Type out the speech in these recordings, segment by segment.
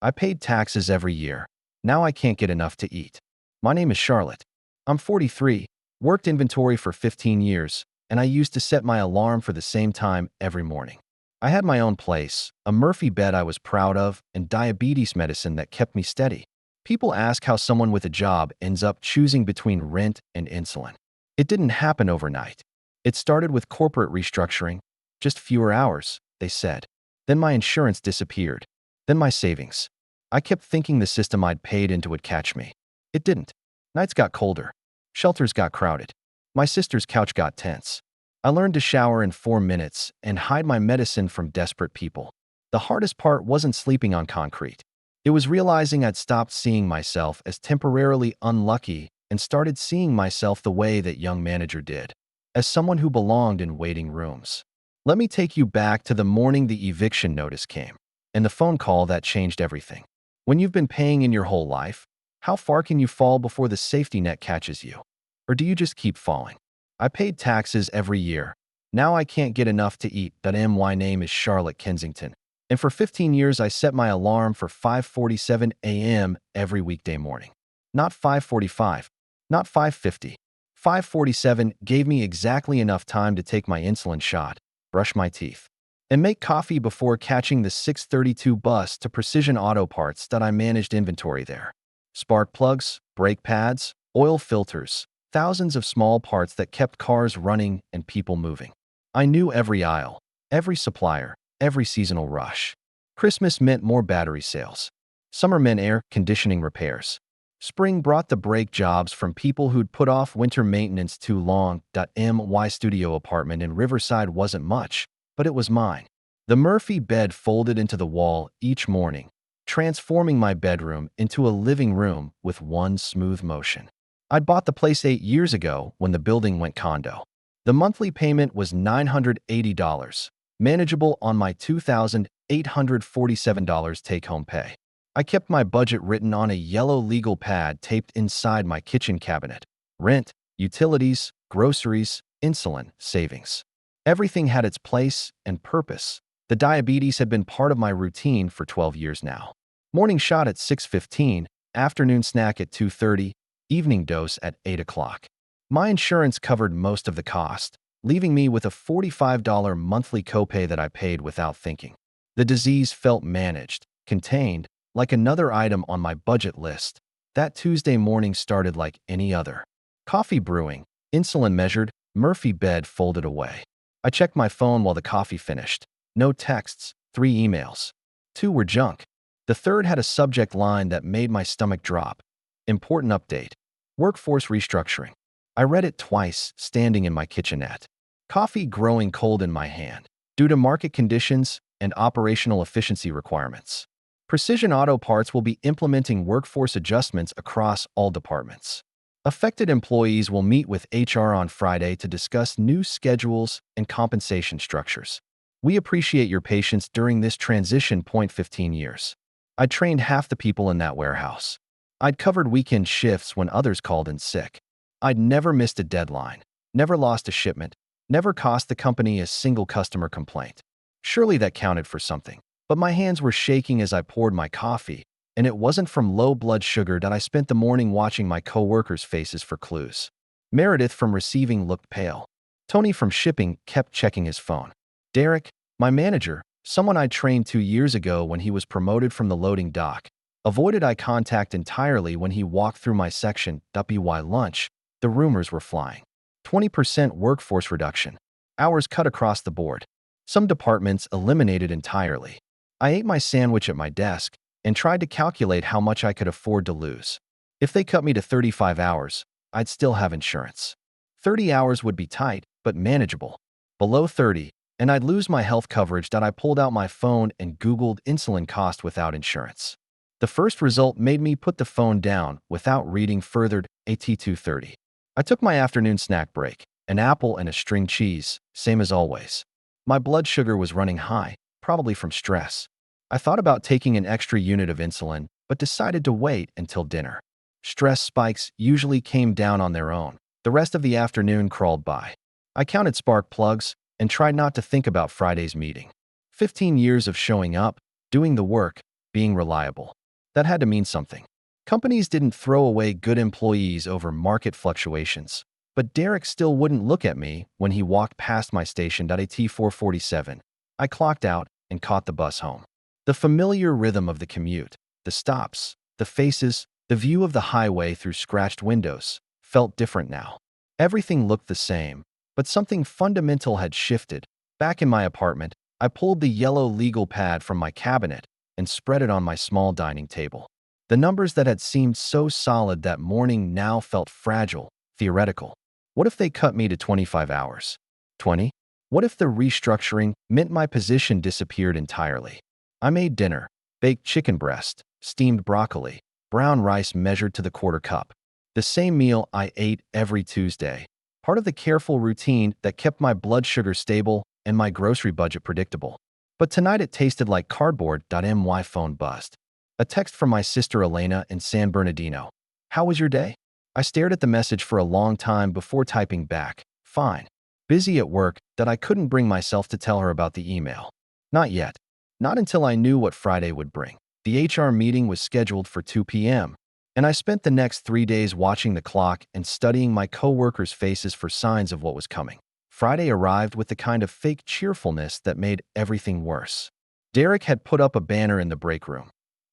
I paid taxes every year. Now I can't get enough to eat. My name is Charlotte. I'm 43, worked inventory for 15 years, and I used to set my alarm for the same time every morning. I had my own place, a Murphy bed I was proud of, and diabetes medicine that kept me steady. People ask how someone with a job ends up choosing between rent and insulin. It didn't happen overnight. It started with corporate restructuring, just fewer hours, they said. Then my insurance disappeared. Then my savings. I kept thinking the system I'd paid into would catch me. It didn't. Nights got colder. Shelters got crowded. My sister's couch got tense. I learned to shower in 4 minutes and hide my medicine from desperate people. The hardest part wasn't sleeping on concrete. It was realizing I'd stopped seeing myself as temporarily unlucky and started seeing myself the way that young manager did, as someone who belonged in waiting rooms. Let me take you back to the morning the eviction notice came, and the phone call that changed everything. When you've been paying in your whole life, how far can you fall before the safety net catches you? Or do you just keep falling? I paid taxes every year. Now I can't get enough to eat. My name is Charlotte Kensington. And for 15 years, I set my alarm for 5:47 a.m. every weekday morning. Not 5:45, not 5:50. 5:47 gave me exactly enough time to take my insulin shot, brush my teeth, and make coffee before catching the 6:32 bus to Precision Auto Parts that I managed inventory there. Spark plugs, brake pads, oil filters, thousands of small parts that kept cars running and people moving. I knew every aisle, every supplier, every seasonal rush. Christmas meant more battery sales. Summer meant air conditioning repairs. Spring brought the brake jobs from people who'd put off winter maintenance too long. My studio apartment in Riverside wasn't much, but it was mine. The Murphy bed folded into the wall each morning, transforming my bedroom into a living room with one smooth motion. I'd bought the place 8 years ago when the building went condo. The monthly payment was $980, manageable on my $2,847 take-home pay. I kept my budget written on a yellow legal pad taped inside my kitchen cabinet. Rent, utilities, groceries, insulin, savings. Everything had its place and purpose. The diabetes had been part of my routine for 12 years now. Morning shot at 6:15, afternoon snack at 2:30, evening dose at 8 o'clock. My insurance covered most of the cost, leaving me with a $45 monthly copay that I paid without thinking. The disease felt managed, contained, like another item on my budget list. That Tuesday morning started like any other. Coffee brewing, insulin measured, Murphy bed folded away. I checked my phone while the coffee finished. No texts, 3 emails. 2 were junk. The third had a subject line that made my stomach drop. Important update. Workforce restructuring. I read it twice, standing in my kitchenette. Coffee growing cold in my hand, due to market conditions and operational efficiency requirements. Precision Auto Parts will be implementing workforce adjustments across all departments. Affected employees will meet with HR on Friday to discuss new schedules and compensation structures. We appreciate your patience during this transition. 15 years. I trained half the people in that warehouse. I'd covered weekend shifts when others called in sick. I'd never missed a deadline, never lost a shipment, never cost the company a single customer complaint. Surely that counted for something. But my hands were shaking as I poured my coffee, and it wasn't from low blood sugar that I spent the morning watching my co-workers' faces for clues. Meredith from receiving looked pale. Tony from shipping kept checking his phone. Derek, my manager, someone I trained 2 years ago when he was promoted from the loading dock, avoided eye contact entirely when he walked through my section. Lunch, the rumors were flying. 20% workforce reduction. Hours cut across the board. Some departments eliminated entirely. I ate my sandwich at my desk and tried to calculate how much I could afford to lose. If they cut me to 35 hours, I'd still have insurance. 30 hours would be tight, but manageable. Below 30, and I'd lose my health coverage. That I pulled out my phone and Googled insulin cost without insurance. The first result made me put the phone down without reading further. AT230. I took my afternoon snack break, an apple and a string cheese, same as always. My blood sugar was running high, probably from stress. I thought about taking an extra unit of insulin, but decided to wait until dinner. Stress spikes usually came down on their own. The rest of the afternoon crawled by. I counted spark plugs and tried not to think about Friday's meeting. 15 years of showing up, doing the work, being reliable. That had to mean something. Companies didn't throw away good employees over market fluctuations. But Derek still wouldn't look at me when he walked past my station at 447. I clocked out and caught the bus home. The familiar rhythm of the commute, the stops, the faces, the view of the highway through scratched windows, felt different now. Everything looked the same, but something fundamental had shifted. Back in my apartment, I pulled the yellow legal pad from my cabinet and spread it on my small dining table. The numbers that had seemed so solid that morning now felt fragile, theoretical. What if they cut me to 25 hours? 20? What if the restructuring meant my position disappeared entirely? I made dinner: baked chicken breast, steamed broccoli, brown rice measured to the quarter cup. The same meal I ate every Tuesday, part of the careful routine that kept my blood sugar stable and my grocery budget predictable. But tonight it tasted like cardboard. My phone buzzed. A text from my sister Elena in San Bernardino. "How was your day?" I stared at the message for a long time before typing back, "Fine." Busy at work that I couldn't bring myself to tell her about the email. Not yet. Not until I knew what Friday would bring. The HR meeting was scheduled for 2 p.m., and I spent the next 3 days watching the clock and studying my coworkers' faces for signs of what was coming. Friday arrived with the kind of fake cheerfulness that made everything worse. Derek had put up a banner in the break room.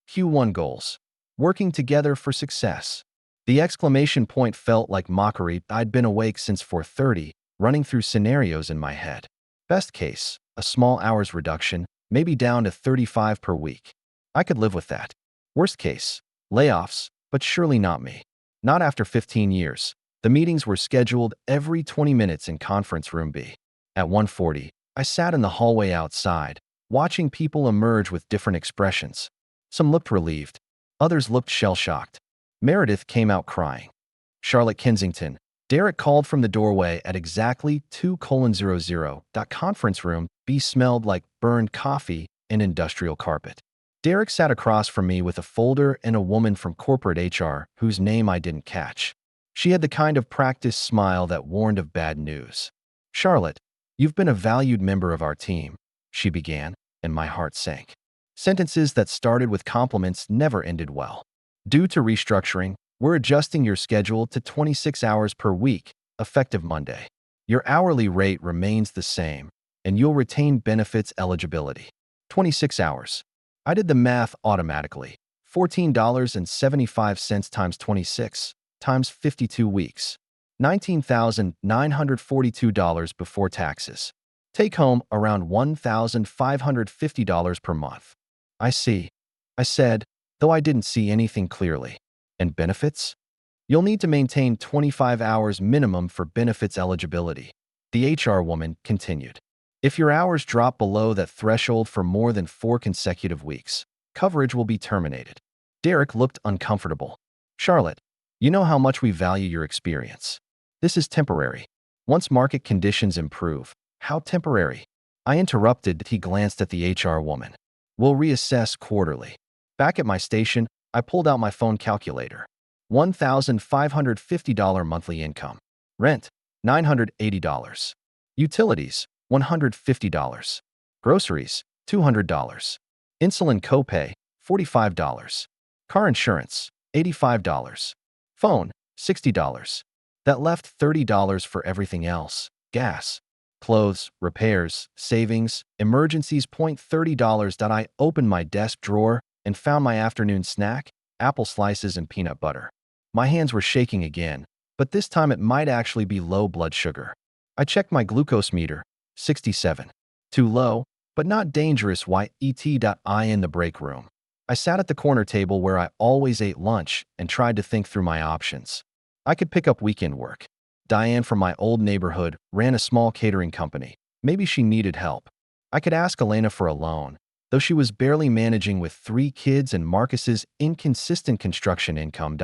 Q1 goals. Working together for success. The exclamation point felt like mockery. I'd been awake since 4:30, running through scenarios in my head. Best case, a small hours reduction, maybe down to 35 per week. I could live with that. Worst case, layoffs, but surely not me. Not after 15 years. The meetings were scheduled every 20 minutes in conference room B. At 1:40, I sat in the hallway outside, watching people emerge with different expressions. Some looked relieved. Others looked shell-shocked. Meredith came out crying. Charlotte Kensington. Derek called from the doorway at exactly 2:00. That conference room B smelled like burned coffee and industrial carpet. Derek sat across from me with a folder and a woman from corporate HR whose name I didn't catch. She had the kind of practiced smile that warned of bad news. "Charlotte, you've been a valued member of our team," she began, and my heart sank. Sentences that started with compliments never ended well. "Due to restructuring, we're adjusting your schedule to 26 hours per week, effective Monday. Your hourly rate remains the same, and you'll retain benefits eligibility." 26 hours. I did the math automatically. $14.75 times 26 times 52 weeks. $19,942 before taxes. Take home around $1,550 per month. "I see," I said, though I didn't see anything clearly. "And benefits?" "You'll need to maintain 25 hours minimum for benefits eligibility," the HR woman continued. "If your hours drop below that threshold for more than 4 consecutive weeks, coverage will be terminated." Derek looked uncomfortable. "Charlotte, you know how much we value your experience. This is temporary. Once market conditions improve." "How temporary?" I interrupted. He glanced at the HR woman. "We'll reassess quarterly." Back at my station, I pulled out my phone calculator. $1,550 monthly income. Rent, $980. Utilities, $150. Groceries, $200. Insulin copay, $45. Car insurance, $85. Phone, $60. That left $30 for everything else: gas, clothes, repairs, savings, emergencies. $30. I opened my desk drawer and found my afternoon snack: apple slices and peanut butter. My hands were shaking again, but this time it might actually be low blood sugar. I checked my glucose meter: 67. Too low, but not dangerous. YET.I in the break room. I sat at the corner table where I always ate lunch and tried to think through my options. I could pick up weekend work. Diane from my old neighborhood ran a small catering company. Maybe she needed help. I could ask Elena for a loan, though she was barely managing with 3 kids and Marcus's inconsistent construction income.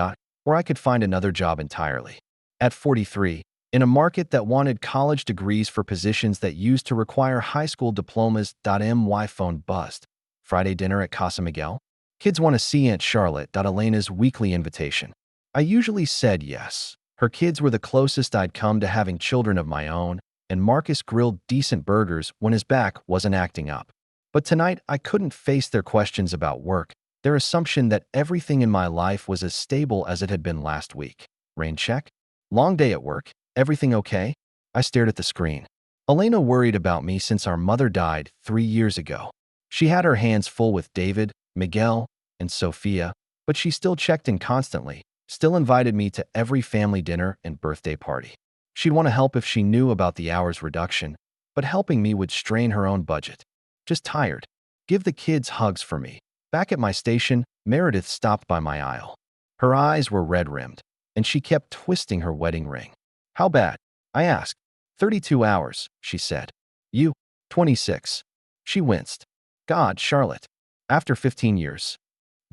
Or I could find another job entirely. At 43, in a market that wanted college degrees for positions that used to require high school diplomas. My phone buzzed. Friday dinner at Casa Miguel? Kids want to see Aunt Charlotte. Elena's weekly invitation. I usually said yes. Her kids were the closest I'd come to having children of my own, and Marcus grilled decent burgers when his back wasn't acting up. But tonight I couldn't face their questions about work, Their assumption that everything in my life was as stable as it had been last week. Rain check? Long day at work? Everything okay? I stared at the screen. Elena worried about me since our mother died 3 years ago. She had her hands full with David, Miguel, and Sophia, but she still checked in constantly, still invited me to every family dinner and birthday party. She'd want to help if she knew about the hours reduction, but helping me would strain her own budget. Just tired. Give the kids hugs for me. Back at my station, Meredith stopped by my aisle. Her eyes were red-rimmed, and she kept twisting her wedding ring. How bad? I asked. 32 hours, she said. You? 26. She winced. God, Charlotte. After 15 years.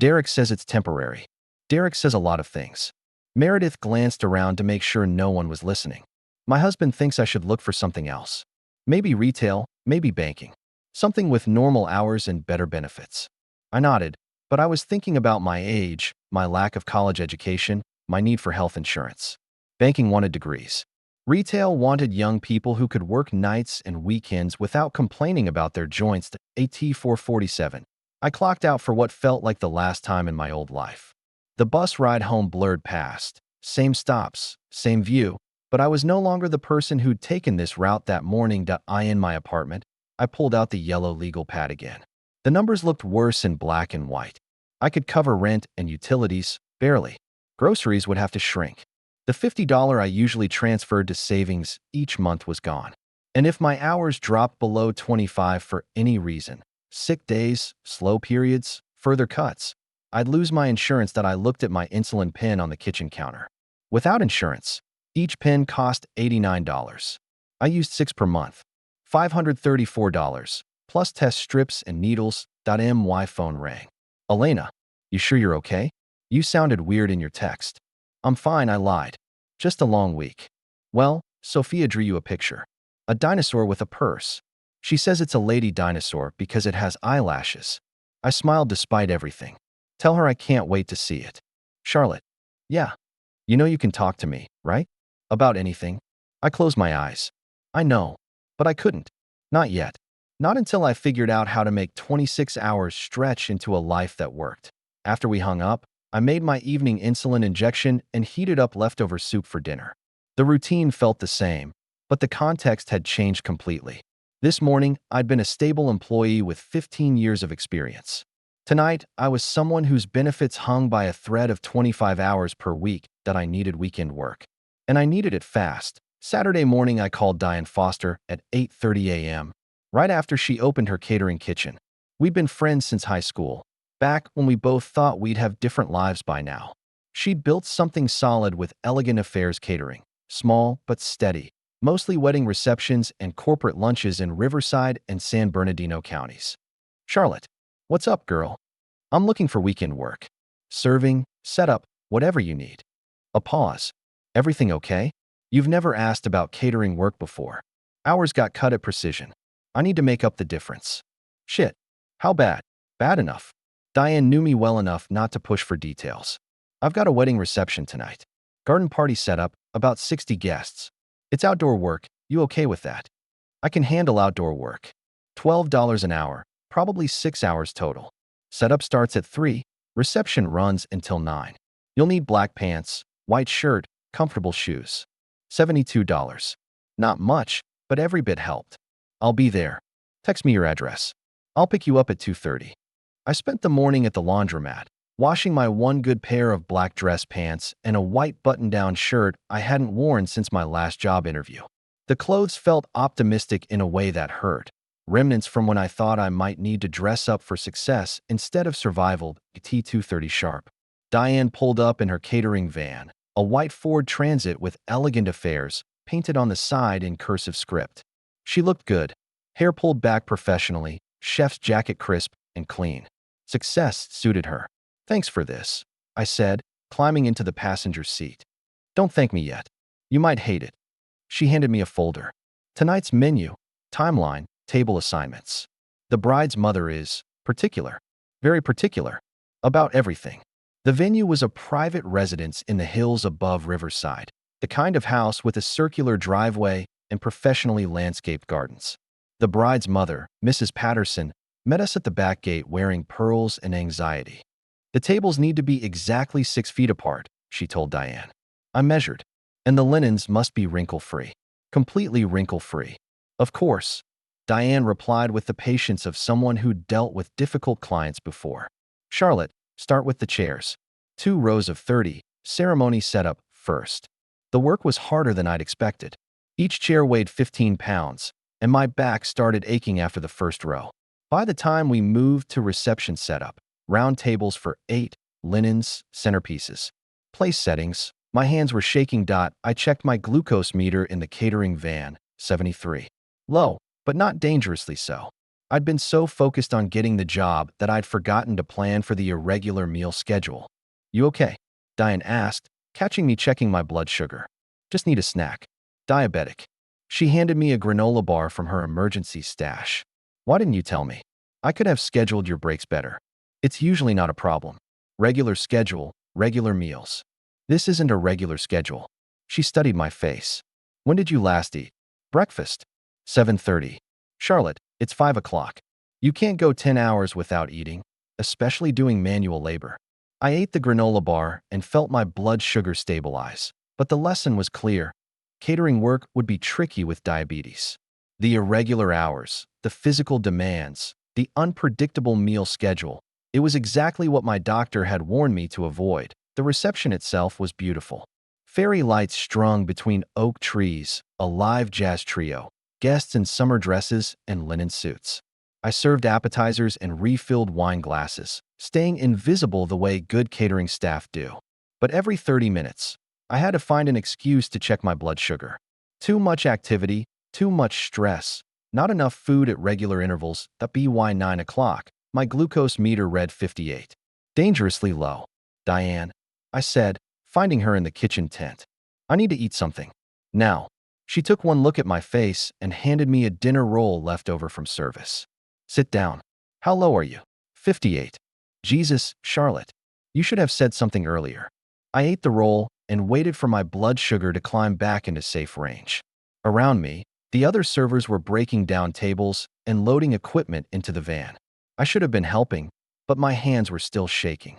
Derek says it's temporary. Derek says a lot of things. Meredith glanced around to make sure no one was listening. My husband thinks I should look for something else. Maybe retail, maybe banking. Something with normal hours and better benefits. I nodded, but I was thinking about my age, my lack of college education, my need for health insurance. Banking wanted degrees. Retail wanted young people who could work nights and weekends without complaining about their joints. AT447. I clocked out for what felt like the last time in my old life. The bus ride home blurred past. Same stops, same view, but I was no longer the person who'd taken this route that morning. In my apartment, I pulled out the yellow legal pad again. The numbers looked worse in black and white. I could cover rent and utilities, barely. Groceries would have to shrink. The $50 I usually transferred to savings each month was gone. And if my hours dropped below 25 for any reason, sick days, slow periods, further cuts, I'd lose my insurance. I looked at my insulin pen on the kitchen counter. Without insurance, each pen cost $89. I used 6 per month. $534, plus test strips and needles. My phone rang. Elena, you sure you're okay? You sounded weird in your text. I'm fine, I lied. Just a long week. Well, Sophia drew you a picture. A dinosaur with a purse. She says it's a lady dinosaur because it has eyelashes. I smiled despite everything. Tell her I can't wait to see it. Charlotte. Yeah. You know you can talk to me, right? About anything. I closed my eyes. I know. But I couldn't. Not yet. Not until I figured out how to make 26 hours stretch into a life that worked. After we hung up, I made my evening insulin injection and heated up leftover soup for dinner. The routine felt the same, but the context had changed completely. This morning, I'd been a stable employee with 15 years of experience. Tonight, I was someone whose benefits hung by a thread of 25 hours per week that I needed weekend work. And I needed it fast. Saturday morning, I called Diane Foster at 8:30 a.m., right after she opened her catering kitchen. We'd been friends since high school, back when we both thought we'd have different lives by now. She'd built something solid with Elegant Affairs Catering, small but steady, mostly wedding receptions and corporate lunches in Riverside and San Bernardino counties. Charlotte, what's up, girl? I'm looking for weekend work. Serving, setup, whatever you need. A pause. Everything okay? You've never asked about catering work before. Hours got cut at precision. I need to make up the difference. Shit. How bad? Bad enough. Diane knew me well enough not to push for details. I've got a wedding reception tonight. Garden party setup, about 60 guests. It's outdoor work. You okay with that? I can handle outdoor work. $12 an hour, probably 6 hours total. Setup starts at 3, reception runs until 9. You'll need black pants, white shirt, comfortable shoes. $72. Not much, but every bit helped. I'll be there. Text me your address. I'll pick you up at 2:30. I spent the morning at the laundromat, washing my one good pair of black dress pants and a white button-down shirt I hadn't worn since my last job interview. The clothes felt optimistic in a way that hurt, remnants from when I thought I might need to dress up for success instead of survival. T2:30 sharp. Diane pulled up in her catering van, a white Ford Transit with Elegant Affairs painted on the side in cursive script. She looked good, hair pulled back professionally, chef's jacket crisp and clean. Success suited her. Thanks for this, I said, climbing into the passenger seat. Don't thank me yet. You might hate it. She handed me a folder. Tonight's menu, timeline, table assignments. The bride's mother is particular, very particular, about everything. The venue was a private residence in the hills above Riverside, the kind of house with a circular driveway and professionally landscaped gardens. The bride's mother, Mrs. Patterson, met us at the back gate wearing pearls and anxiety. The tables need to be exactly 6 feet apart, she told Diane. I measured, and the linens must be wrinkle-free. Completely wrinkle-free. Of course, Diane replied with the patience of someone who'd dealt with difficult clients before. Charlotte, start with the chairs. 2 rows of 30, ceremony setup first. The work was harder than I'd expected. Each chair weighed 15 pounds, and my back started aching after the first row. By the time we moved to reception setup, round tables for 8, linens, centerpieces, place settings, my hands were shaking. I checked my glucose meter in the catering van, 73. Low, but not dangerously so. I'd been so focused on getting the job that I'd forgotten to plan for the irregular meal schedule. You okay? Diane asked, catching me checking my blood sugar. Just need a snack. Diabetic. She handed me a granola bar from her emergency stash. Why didn't you tell me? I could have scheduled your breaks better. It's usually not a problem. Regular schedule, regular meals. This isn't a regular schedule. She studied my face. When did you last eat? Breakfast. 7:30. Charlotte, it's 5 o'clock. You can't go 10 hours without eating, especially doing manual labor. I ate the granola bar and felt my blood sugar stabilize. But the lesson was clear. Catering work would be tricky with diabetes. The irregular hours, the physical demands, the unpredictable meal schedule. It was exactly what my doctor had warned me to avoid. The reception itself was beautiful. Fairy lights strung between oak trees, a live jazz trio, guests in summer dresses and linen suits. I served appetizers and refilled wine glasses, staying invisible the way good catering staff do. But every 30 minutes, I had to find an excuse to check my blood sugar. Too much activity, too much stress, not enough food at regular intervals. By 9 o'clock, my glucose meter read 58. Dangerously low. Diane, I said, finding her in the kitchen tent. I need to eat something. Now. She took one look at my face and handed me a dinner roll left over from service. Sit down. How low are you? 58. Jesus, Charlotte. You should have said something earlier. I ate the roll and waited for my blood sugar to climb back into safe range. Around me, the other servers were breaking down tables and loading equipment into the van. I should have been helping, but my hands were still shaking.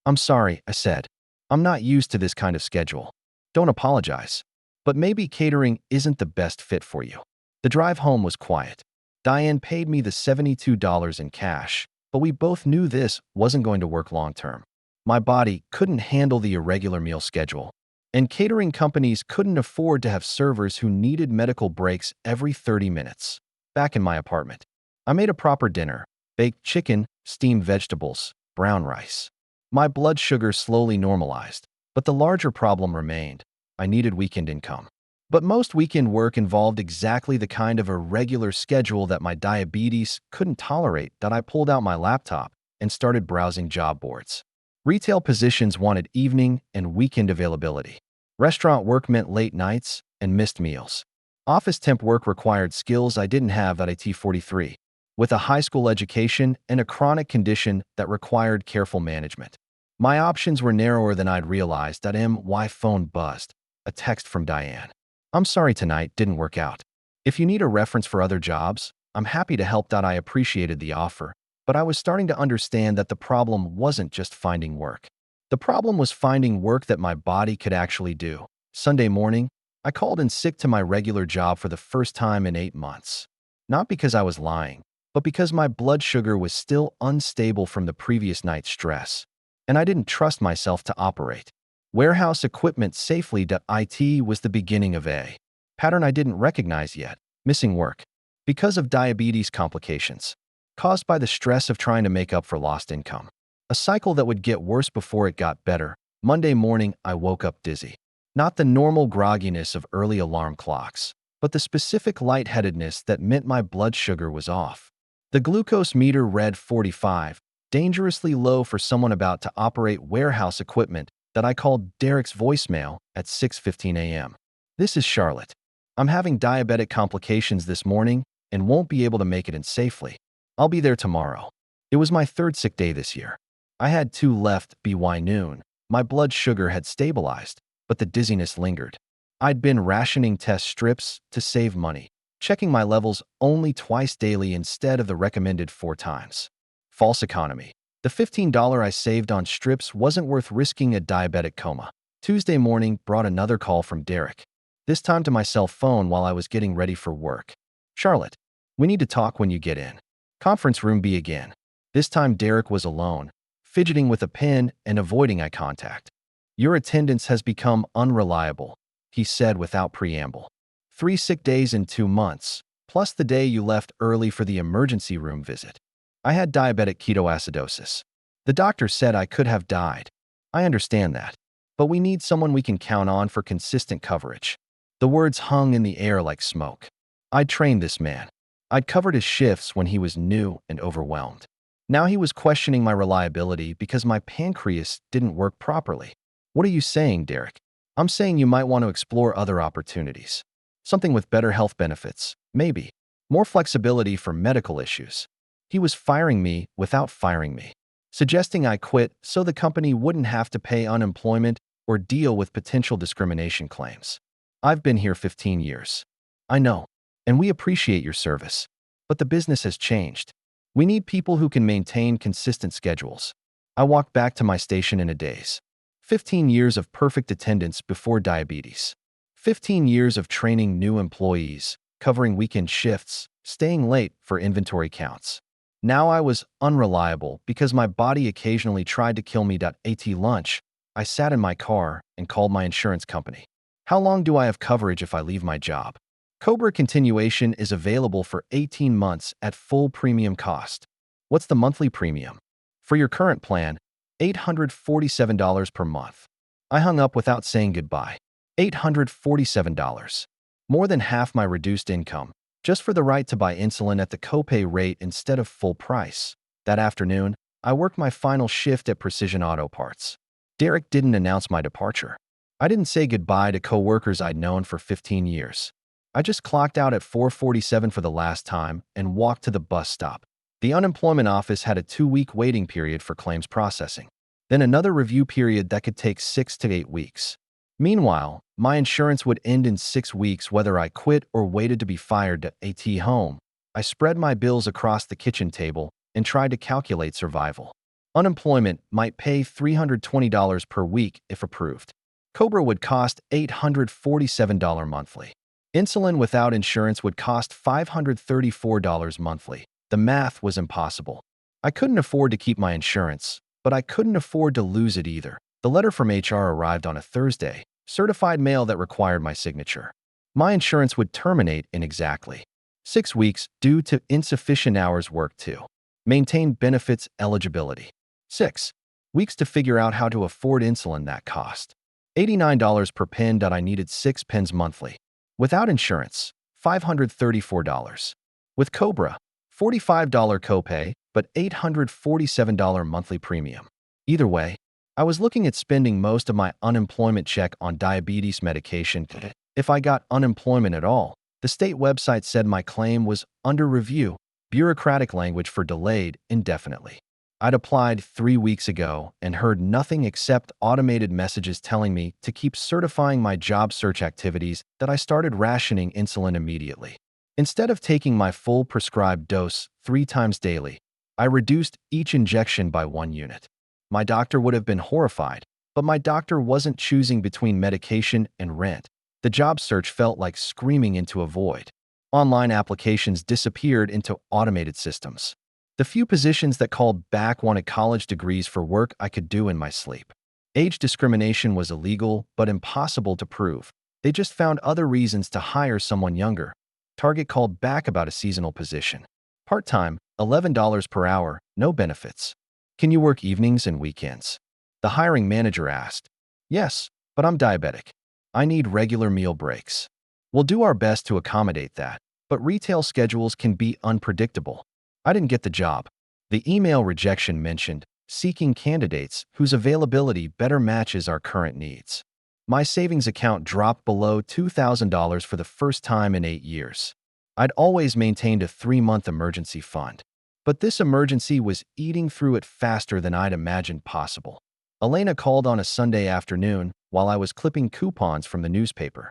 I'm sorry, I said. I'm not used to this kind of schedule. Don't apologize. But maybe catering isn't the best fit for you. The drive home was quiet. Diane paid me the $72 in cash, but we both knew this wasn't going to work long term. My body couldn't handle the irregular meal schedule, and catering companies couldn't afford to have servers who needed medical breaks every 30 minutes. Back in my apartment, I made a proper dinner: baked chicken, steamed vegetables, brown rice. My blood sugar slowly normalized, but the larger problem remained. I needed weekend income. But most weekend work involved exactly the kind of irregular schedule that my diabetes couldn't tolerate. I pulled out my laptop and started browsing job boards. Retail positions wanted evening and weekend availability. Restaurant work meant late nights and missed meals. Office temp work required skills I didn't have at IT 43, with a high school education and a chronic condition that required careful management. My options were narrower than I'd realized. My phone buzzed. A text from Diane. I'm sorry tonight didn't work out. If you need a reference for other jobs, I'm happy to help. I appreciated the offer, but I was starting to understand that the problem wasn't just finding work. The problem was finding work that my body could actually do. Sunday morning, I called in sick to my regular job for the first time in 8 months. Not because I was lying, but because my blood sugar was still unstable from the previous night's stress, and I didn't trust myself to operate warehouse equipment safely. It was the beginning of a pattern I didn't recognize yet: missing work because of diabetes complications caused by the stress of trying to make up for lost income. A cycle that would get worse before it got better. Monday morning, I woke up dizzy. Not the normal grogginess of early alarm clocks, but the specific lightheadedness that meant my blood sugar was off. The glucose meter read 45, dangerously low for someone about to operate warehouse equipment. I called Derek's voicemail at 6:15 a.m. This is Charlotte. I'm having diabetic complications this morning and won't be able to make it in safely. I'll be there tomorrow. It was my 3rd sick day this year. I had 2 left by noon. My blood sugar had stabilized, but the dizziness lingered. I'd been rationing test strips to save money, checking my levels only twice daily instead of the recommended 4 times. False economy. The $15 I saved on strips wasn't worth risking a diabetic coma. Tuesday morning brought another call from Derek, this time to my cell phone while I was getting ready for work. Charlotte, we need to talk when you get in. Conference room B again. This time Derek was alone, fidgeting with a pen and avoiding eye contact. Your attendance has become unreliable, he said without preamble. 3 sick days in 2 months, plus the day you left early for the emergency room visit. I had diabetic ketoacidosis. The doctor said I could have died. I understand that, but we need someone we can count on for consistent coverage. The words hung in the air like smoke. I'd trained this man. I'd covered his shifts when he was new and overwhelmed. Now he was questioning my reliability because my pancreas didn't work properly. What are you saying, Derek? I'm saying you might want to explore other opportunities. Something with better health benefits, maybe. More flexibility for medical issues. He was firing me without firing me, suggesting I quit so the company wouldn't have to pay unemployment or deal with potential discrimination claims. I've been here 15 years. I know, and we appreciate your service. But the business has changed. We need people who can maintain consistent schedules. I walked back to my station in a daze. 15 years of perfect attendance before diabetes. 15 years of training new employees, covering weekend shifts, staying late for inventory counts. Now I was unreliable because my body occasionally tried to kill me. At lunch, I sat in my car and called my insurance company. How long do I have coverage if I leave my job? Cobra continuation is available for 18 months at full premium cost. What's the monthly premium? For your current plan, $847 per month. I hung up without saying goodbye. $847. More than half my reduced income, just for the right to buy insulin at the copay rate instead of full price. That afternoon, I worked my final shift at Precision Auto Parts. Derek didn't announce my departure. I didn't say goodbye to coworkers I'd known for 15 years. I just clocked out at 4:47 for the last time and walked to the bus stop. The unemployment office had a 2-week waiting period for claims processing, then another review period that could take 6 to 8 weeks. Meanwhile, my insurance would end in 6 weeks whether I quit or waited to be fired. At home, I spread my bills across the kitchen table and tried to calculate survival. Unemployment might pay $320 per week if approved. Cobra would cost $847 monthly. Insulin without insurance would cost $534 monthly. The math was impossible. I couldn't afford to keep my insurance, but I couldn't afford to lose it either. The letter from HR arrived on a Thursday, certified mail that required my signature. My insurance would terminate in exactly 6 weeks due to insufficient hours worked to maintain benefits eligibility. 6 weeks to figure out how to afford insulin that cost $89 per pen. I needed 6 pens monthly. Without insurance, $534. With Cobra, $45 copay, but $847 monthly premium. Either way, I was looking at spending most of my unemployment check on diabetes medication. If I got unemployment at all, the state website said my claim was under review, bureaucratic language for delayed indefinitely. I'd applied 3 weeks ago and heard nothing except automated messages telling me to keep certifying my job search activities. That I started rationing insulin immediately. Instead of taking my full prescribed dose 3 times daily, I reduced each injection by 1 unit. My doctor would have been horrified, but my doctor wasn't choosing between medication and rent. The job search felt like screaming into a void. Online applications disappeared into automated systems. The few positions that called back wanted college degrees for work I could do in my sleep. Age discrimination was illegal but impossible to prove. They just found other reasons to hire someone younger. Target called back about a seasonal position. Part-time, $11 per hour, no benefits. Can you work evenings and weekends? The hiring manager asked. Yes, but I'm diabetic. I need regular meal breaks. We'll do our best to accommodate that, but retail schedules can be unpredictable. I didn't get the job. The email rejection mentioned seeking candidates whose availability better matches our current needs. My savings account dropped below $2,000 for the first time in 8 years. I'd always maintained a 3-month emergency fund, but this emergency was eating through it faster than I'd imagined possible. Elena called on a Sunday afternoon while I was clipping coupons from the newspaper.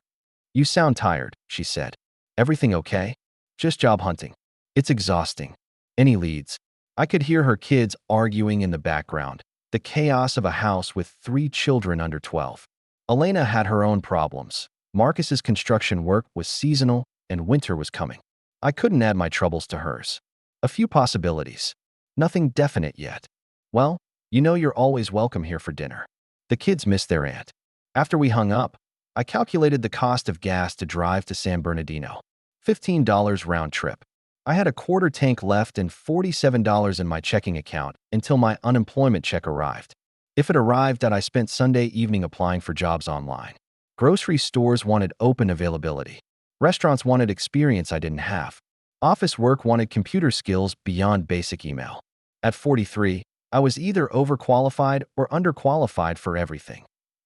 You sound tired, she said. Everything okay? Just job hunting. It's exhausting. Any leads? I could hear her kids arguing in the background, the chaos of a house with 3 children under 12. Elena had her own problems. Marcus's construction work was seasonal and winter was coming. I couldn't add my troubles to hers. A few possibilities. Nothing definite yet. Well, you know you're always welcome here for dinner. The kids missed their aunt. After we hung up, I calculated the cost of gas to drive to San Bernardino. $15 round trip. I had a quarter tank left and $47 in my checking account until my unemployment check arrived. If it arrived, I spent Sunday evening applying for jobs online. Grocery stores wanted open availability. Restaurants wanted experience I didn't have. Office work wanted computer skills beyond basic email. At 43, I was either overqualified or underqualified for everything.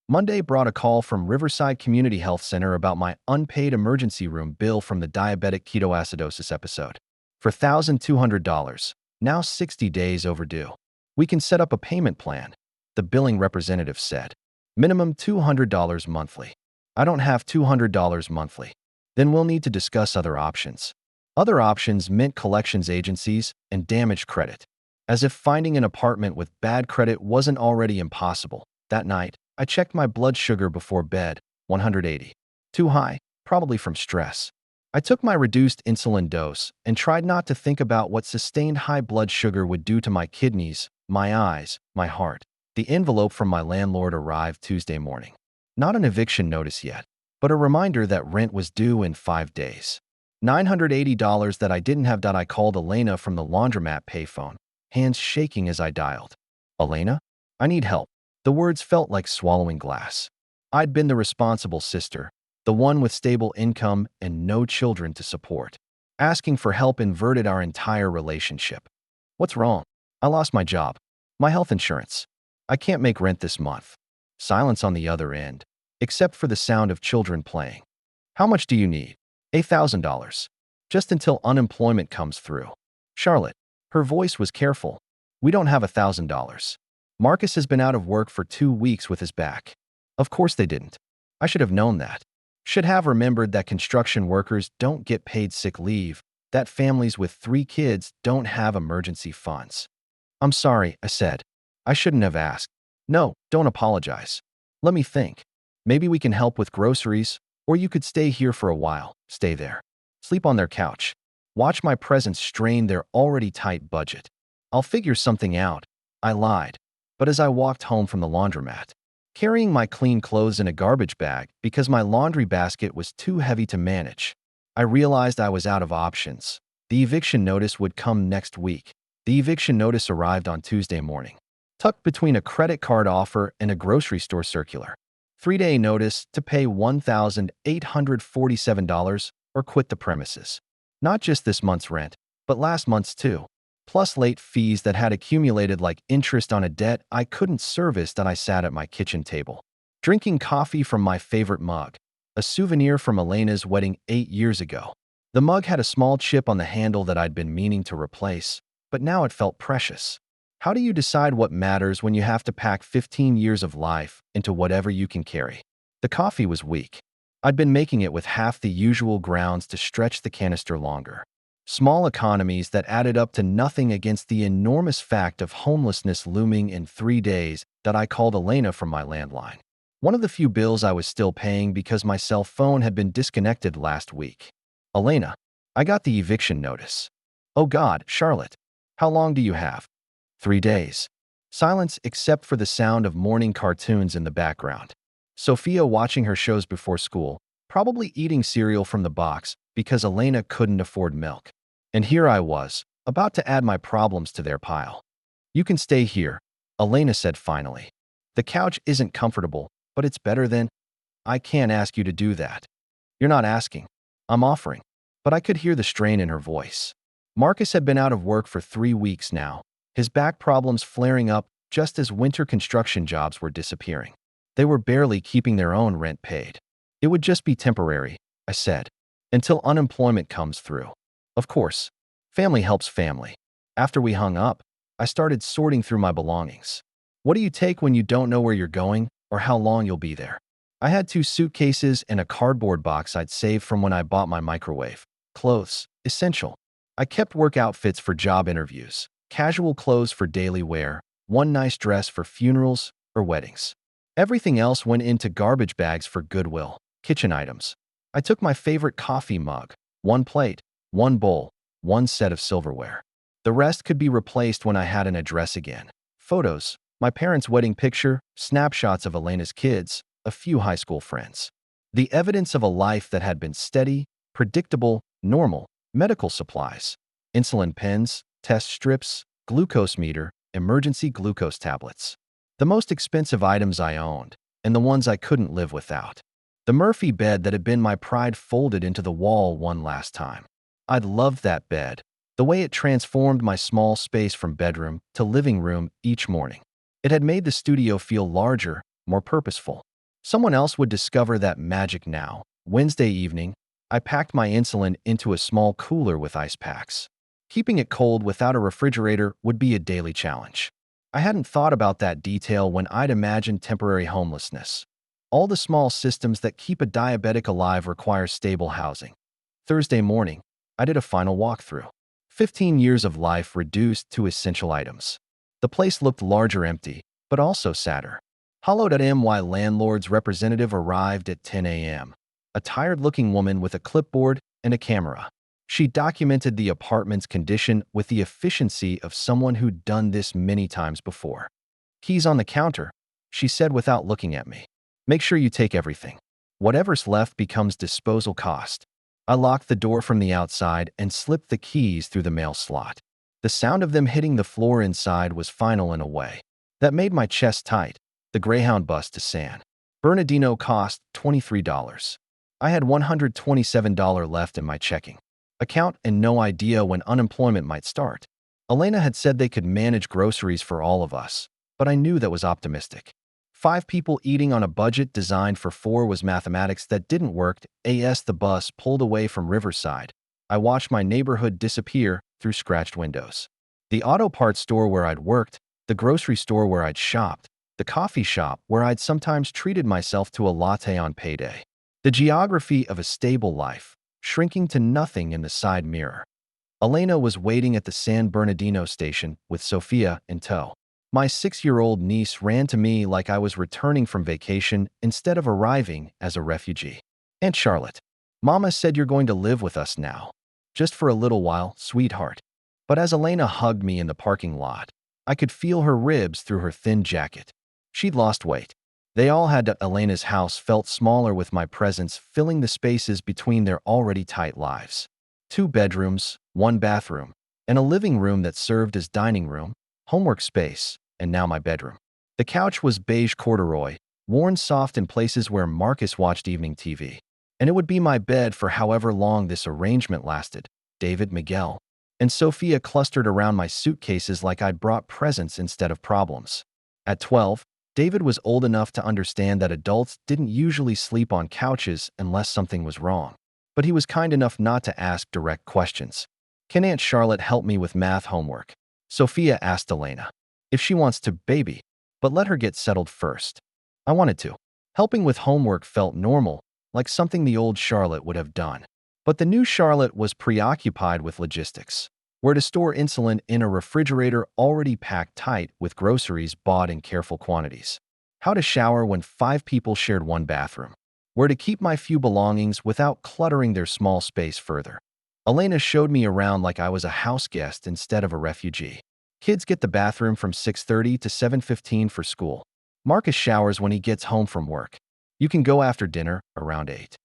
Monday brought a call from Riverside Community Health Center about my unpaid emergency room bill from the diabetic ketoacidosis episode. For $1,200, now 60 days overdue. We can set up a payment plan, the billing representative said. Minimum $200 monthly. I don't have $200 monthly. Then we'll need to discuss other options. Other options meant collections agencies and damaged credit. As if finding an apartment with bad credit wasn't already impossible. That night, I checked my blood sugar before bed, 180. Too high, probably from stress. I took my reduced insulin dose and tried not to think about what sustained high blood sugar would do to my kidneys, my eyes, my heart. The envelope from my landlord arrived Tuesday morning. Not an eviction notice yet, but a reminder that rent was due in 5 days. $980 that I didn't have. I called Elena from the laundromat payphone, hands shaking as I dialed. Elena? I need help. The words felt like swallowing glass. I'd been the responsible sister, the one with stable income and no children to support. Asking for help inverted our entire relationship. What's wrong? I lost my job. My health insurance. I can't make rent this month. Silence on the other end, except for the sound of children playing. How much do you need? $8,000. Just until unemployment comes through. Charlotte. Her voice was careful. We don't have $1,000. Marcus has been out of work for 2 weeks with his back. Of course they didn't. I should have known that. Should have remembered that construction workers don't get paid sick leave, that families with 3 kids don't have emergency funds. I'm sorry, I said. I shouldn't have asked. No, don't apologize. Let me think. Maybe we can help with groceries, or you could stay here for a while. Stay there. Sleep on their couch. Watch my presence strain their already tight budget. I'll figure something out. I lied. But as I walked home from the laundromat, carrying my clean clothes in a garbage bag because my laundry basket was too heavy to manage, I realized I was out of options. The eviction notice would come next week. The eviction notice arrived on Tuesday morning, tucked between a credit card offer and a grocery store circular. 3-day notice to pay $1,847 or quit the premises. Not just this month's rent, but last month's too. Plus late fees that had accumulated like interest on a debt I couldn't service. That I sat at my kitchen table, drinking coffee from my favorite mug, a souvenir from Elena's wedding 8 years ago. The mug had a small chip on the handle that I'd been meaning to replace, but now it felt precious. How do you decide what matters when you have to pack 15 years of life into whatever you can carry? The coffee was weak. I'd been making it with half the usual grounds to stretch the canister longer. Small economies that added up to nothing against the enormous fact of homelessness looming in 3 days. That I called Elena from my landline. One of the few bills I was still paying because my cell phone had been disconnected last week. Elena, I got the eviction notice. Oh God, Charlotte. How long do you have? 3 days. Silence except for the sound of morning cartoons in the background. Sophia watching her shows before school, probably eating cereal from the box because Elena couldn't afford milk. And here I was, about to add my problems to their pile. You can stay here, Elena said finally. The couch isn't comfortable, but it's better than… I can't ask you to do that. You're not asking. I'm offering. But I could hear the strain in her voice. Marcus had been out of work for 3 weeks now, his back problems flaring up just as winter construction jobs were disappearing. They were barely keeping their own rent paid. It would just be temporary, I said, until unemployment comes through. Of course, family helps family. After we hung up, I started sorting through my belongings. What do you take when you don't know where you're going or how long you'll be there? I had 2 suitcases and a cardboard box I'd saved from when I bought my microwave. Clothes, essential. I kept work outfits for job interviews. casual clothes for daily wear, one nice dress for funerals or weddings. Everything else went into garbage bags for Goodwill, kitchen items. I took my favorite coffee mug, one plate, one bowl, one set of silverware. The rest could be replaced when I had an address again. Photos, my parents' wedding picture, snapshots of Elena's kids, a few high school friends. The evidence of a life that had been steady, predictable, normal, medical supplies, insulin pens, test strips, glucose meter, emergency glucose tablets. The most expensive items I owned, and the ones I couldn't live without. The Murphy bed that had been my pride folded into the wall one last time. I'd loved that bed, the way it transformed my small space from bedroom to living room each morning. It had made the studio feel larger, more purposeful. Someone else would discover that magic now. Wednesday evening, I packed my insulin into a small cooler with ice packs. Keeping it cold without a refrigerator would be a daily challenge. I hadn't thought about that detail when I'd imagined temporary homelessness. All the small systems that keep a diabetic alive require stable housing. Thursday morning, I did a final walkthrough. 15 years of life reduced to essential items. The place looked larger empty, but also sadder. Hollowed at my landlord's representative arrived at 10 a.m. A tired-looking woman with a clipboard and a camera. She documented the apartment's condition with the efficiency of someone who'd done this many times before. "Keys on the counter," she said without looking at me. "Make sure you take everything. Whatever's left becomes disposal cost." I locked the door from the outside and slipped the keys through the mail slot. The sound of them hitting the floor inside was final in a way that made my chest tight. The Greyhound bus to San Bernardino cost $23. I had $127 left in my checking account and no idea when unemployment might start. Elena had said they could manage groceries for all of us, but I knew that was optimistic. 5 people eating on a budget designed for 4 was mathematics that didn't work. As the bus pulled away from Riverside, I watched my neighborhood disappear through scratched windows. The auto parts store where I'd worked, the grocery store where I'd shopped, the coffee shop where I'd sometimes treated myself to a latte on payday. The geography of a stable life, shrinking to nothing in the side mirror. Elena was waiting at the San Bernardino station with Sophia in tow. My 6-year-old niece ran to me like I was returning from vacation instead of arriving as a refugee. "Aunt Charlotte, Mama said you're going to live with us now. Just for a little while, sweetheart." But as Elena hugged me in the parking lot, I could feel her ribs through her thin jacket. She'd lost weight. They all had to. Elena's house felt smaller with my presence filling the spaces between their already tight lives. 2 bedrooms, 1 bathroom, and a living room that served as dining room, homework space, and now my bedroom. The couch was beige corduroy, worn soft in places where Marcus watched evening TV. And it would be my bed for however long this arrangement lasted. David, Miguel, and Sophia clustered around my suitcases like I'd brought presents instead of problems. At 12, David was old enough to understand that adults didn't usually sleep on couches unless something was wrong. But he was kind enough not to ask direct questions. "Can Aunt Charlotte help me with math homework?" Sophia asked Elena. "If she wants to, baby, but let her get settled first." I wanted to. Helping with homework felt normal, like something the old Charlotte would have done. But the new Charlotte was preoccupied with logistics. Where to store insulin in a refrigerator already packed tight with groceries bought in careful quantities. How to shower when 5 people shared 1 bathroom. Where to keep my few belongings without cluttering their small space further. Elena showed me around like I was a house guest instead of a refugee. "Kids get the bathroom from 6:30 to 7:15 for school. Marcus showers when he gets home from work. You can go after dinner, around 8.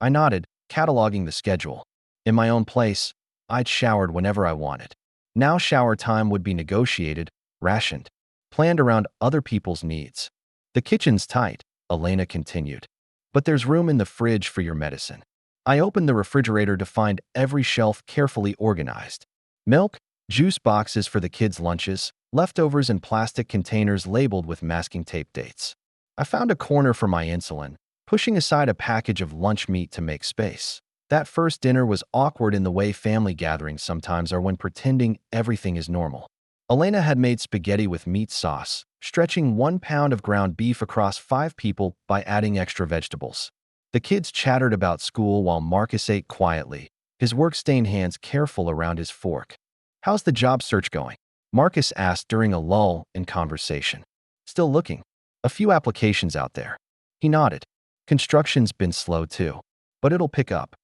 I nodded, cataloging the schedule. In my own place, I'd showered whenever I wanted. Now shower time would be negotiated, rationed, planned around other people's needs. "The kitchen's tight," Elena continued. "But there's room in the fridge for your medicine." I opened the refrigerator to find every shelf carefully organized. Milk, juice boxes for the kids' lunches, leftovers in plastic containers labeled with masking tape dates. I found a corner for my insulin, pushing aside a package of lunch meat to make space. That first dinner was awkward in the way family gatherings sometimes are when pretending everything is normal. Elena had made spaghetti with meat sauce, stretching 1 pound of ground beef across 5 people by adding extra vegetables. The kids chattered about school while Marcus ate quietly, his work-stained hands careful around his fork. "How's the job search going?" Marcus asked during a lull in conversation. Still looking. A few applications out there. He nodded. Construction's been slow too, but it'll pick up.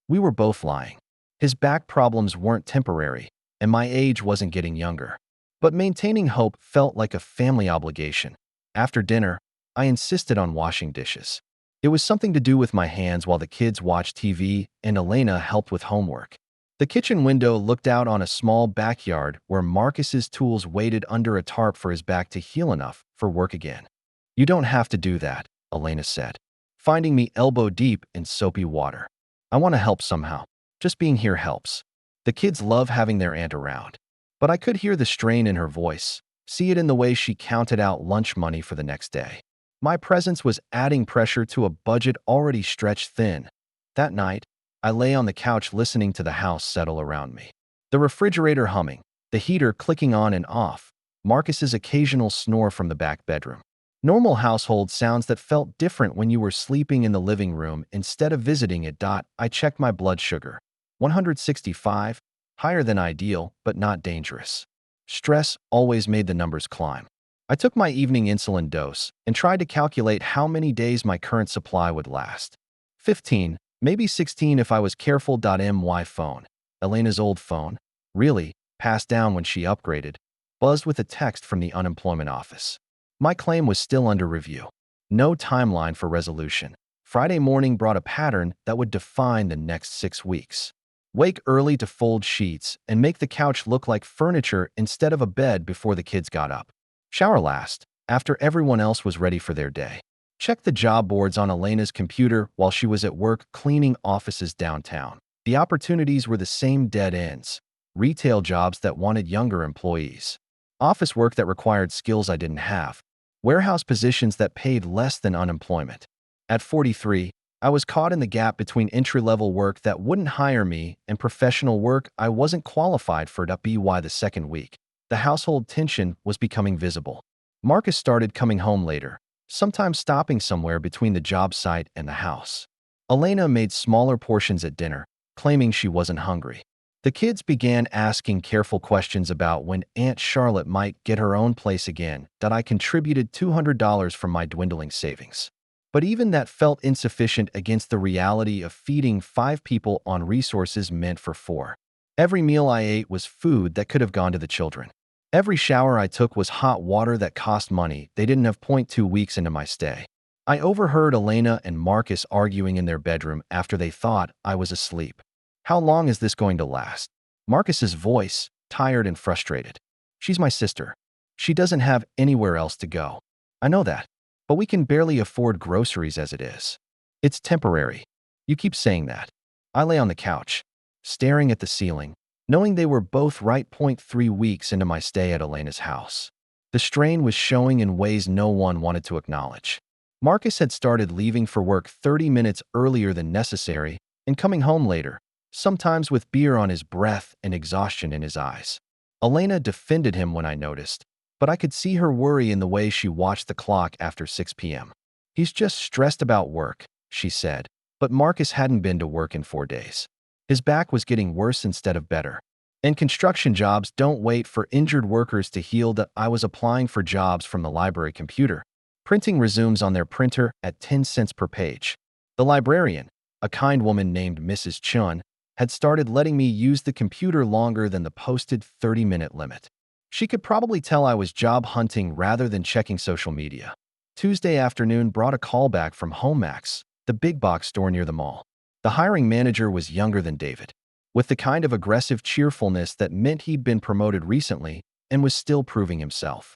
We were both lying. His back problems weren't temporary, and my age wasn't getting younger. But maintaining hope felt like a family obligation. After dinner, I insisted on washing dishes. It was something to do with my hands while the kids watched TV and Elena helped with homework. The kitchen window looked out on a small backyard where Marcus's tools waited under a tarp for his back to heal enough for work again. You don't have to do that, Elena said, finding me elbow deep in soapy water. I want to help somehow. Just being here helps. The kids love having their aunt around. But I could hear the strain in her voice, see it in the way she counted out lunch money for the next day. My presence was adding pressure to a budget already stretched thin. That night, I lay on the couch listening to the house settle around me. The refrigerator humming, the heater clicking on and off, Marcus's occasional snore from the back bedroom. Normal household sounds that felt different when you were sleeping in the living room instead of visiting it. I checked my blood sugar. 165, higher than ideal, but not dangerous. Stress always made the numbers climb. I took my evening insulin dose and tried to calculate how many days my current supply would last. 15, maybe 16 if I was careful. My phone, Elena's old phone, really, passed down when she upgraded, buzzed with a text from the unemployment office. My claim was still under review. No timeline for resolution. Friday morning brought a pattern that would define the next 6 weeks. Wake early to fold sheets and make the couch look like furniture instead of a bed before the kids got up. Shower last, after everyone else was ready for their day. Check the job boards on Elena's computer while she was at work cleaning offices downtown. The opportunities were the same dead ends. Retail jobs that wanted younger employees. Office work that required skills I didn't have. Warehouse positions that paid less than unemployment. At 43, I was caught in the gap between entry-level work that wouldn't hire me and professional work I wasn't qualified for. By the second week, the household tension was becoming visible. Marcus started coming home later, sometimes stopping somewhere between the job site and the house. Elena made smaller portions at dinner, claiming she wasn't hungry. The kids began asking careful questions about when Aunt Charlotte might get her own place again. I contributed $200 from my dwindling savings. But even that felt insufficient against the reality of feeding 5 people on resources meant for 4. Every meal I ate was food that could have gone to the children. Every shower I took was hot water that cost money they didn't have. 2 weeks into my stay, I overheard Elena and Marcus arguing in their bedroom after they thought I was asleep. How long is this going to last? Marcus's voice, tired and frustrated. She's my sister. She doesn't have anywhere else to go. I know that, but we can barely afford groceries as it is. It's temporary. You keep saying that. I lay on the couch, staring at the ceiling, knowing they were both right. 3 weeks into my stay at Elena's house. The strain was showing in ways no one wanted to acknowledge. Marcus had started leaving for work 30 minutes earlier than necessary and coming home later, sometimes with beer on his breath and exhaustion in his eyes. Elena defended him when I noticed, but I could see her worry in the way she watched the clock after 6 p.m. He's just stressed about work, she said, but Marcus hadn't been to work in 4 days. His back was getting worse instead of better. And construction jobs don't wait for injured workers to heal. I was applying for jobs from the library computer, printing resumes on their printer at 10 cents per page. The librarian, a kind woman named Mrs. Chun, had started letting me use the computer longer than the posted 30-minute limit. She could probably tell I was job hunting rather than checking social media. Tuesday afternoon brought a call back from HomeMax, the big box store near the mall. The hiring manager was younger than David, with the kind of aggressive cheerfulness that meant he'd been promoted recently and was still proving himself.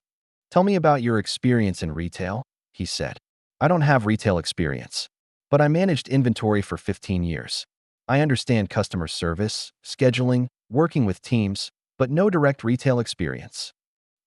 Tell me about your experience in retail, he said. I don't have retail experience, but I managed inventory for 15 years. I understand customer service, scheduling, working with teams, but no direct retail experience.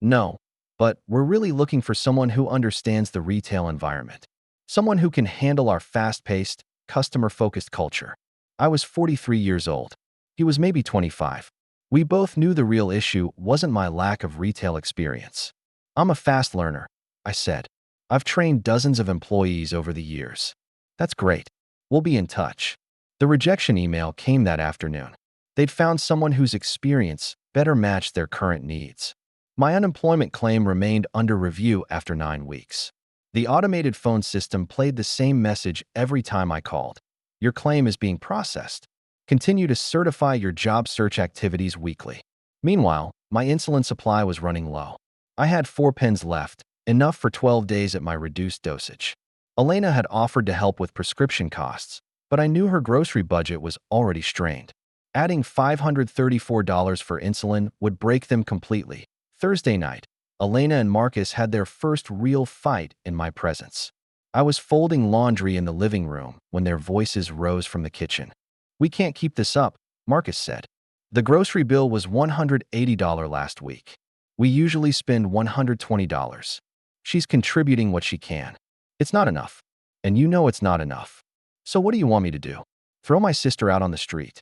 No, but we're really looking for someone who understands the retail environment. Someone who can handle our fast-paced, customer-focused culture. I was 43 years old. He was maybe 25. We both knew the real issue wasn't my lack of retail experience. I'm a fast learner, I said. I've trained dozens of employees over the years. That's great. We'll be in touch. The rejection email came that afternoon. They'd found someone whose experience better matched their current needs. My unemployment claim remained under review after 9 weeks. The automated phone system played the same message every time I called. Your claim is being processed. Continue to certify your job search activities weekly. Meanwhile, my insulin supply was running low. I had 4 pens left, enough for 12 days at my reduced dosage. Elena had offered to help with prescription costs, but I knew her grocery budget was already strained. Adding $534 for insulin would break them completely. Thursday night, Elena and Marcus had their first real fight in my presence. I was folding laundry in the living room when their voices rose from the kitchen. "We can't keep this up," Marcus said. "The grocery bill was $180 last week. We usually spend $120. She's contributing what she can. It's not enough. And you know it's not enough. So what do you want me to do? Throw my sister out on the street?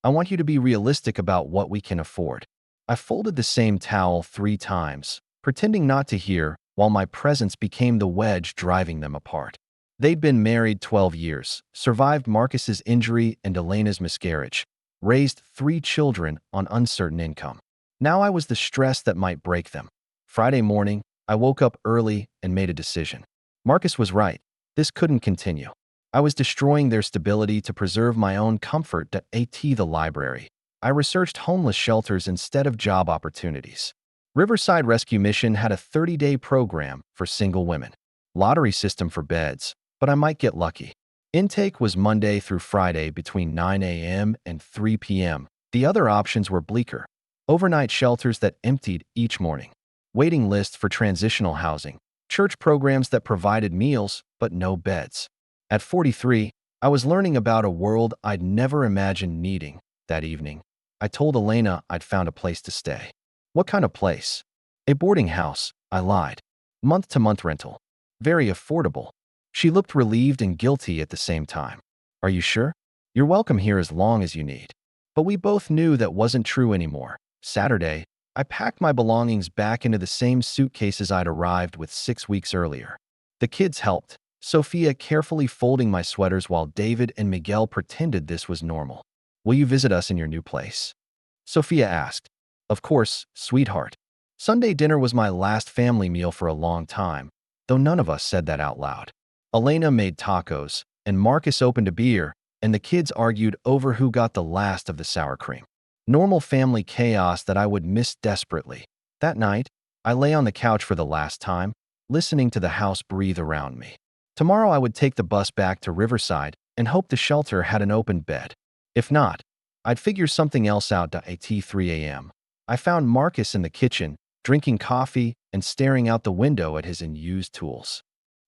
I want you to be realistic about what we can afford." I folded the same towel 3 times, pretending not to hear, while my presence became the wedge driving them apart. They'd been married 12 years, survived Marcus's injury and Elena's miscarriage, raised 3 children on uncertain income. Now I was the stress that might break them. Friday morning, I woke up early and made a decision. Marcus was right. This couldn't continue. I was destroying their stability to preserve my own comfort. The library. I researched homeless shelters instead of job opportunities. Riverside Rescue Mission had a 30-day program for single women. Lottery system for beds, but I might get lucky. Intake was Monday through Friday between 9 a.m. and 3 p.m. The other options were bleaker. Overnight shelters that emptied each morning. Waiting lists for transitional housing. Church programs that provided meals but no beds. At 43, I was learning about a world I'd never imagined needing. That evening, I told Elena I'd found a place to stay. "What kind of place?" "A boarding house," I lied. "Month-to-month rental. Very affordable." She looked relieved and guilty at the same time. "Are you sure? You're welcome here as long as you need." But we both knew that wasn't true anymore. Saturday, I packed my belongings back into the same suitcases I'd arrived with 6 weeks earlier. The kids helped, Sophia carefully folding my sweaters while David and Miguel pretended this was normal. "Will you visit us in your new place?" Sophia asked. "Of course, sweetheart." Sunday dinner was my last family meal for a long time, though none of us said that out loud. Elena made tacos, and Marcus opened a beer, and the kids argued over who got the last of the sour cream. Normal family chaos that I would miss desperately. That night, I lay on the couch for the last time, listening to the house breathe around me. Tomorrow I would take the bus back to Riverside and hope the shelter had an open bed. If not, I'd figure something else out. At 3 a.m., I found Marcus in the kitchen, drinking coffee and staring out the window at his unused tools.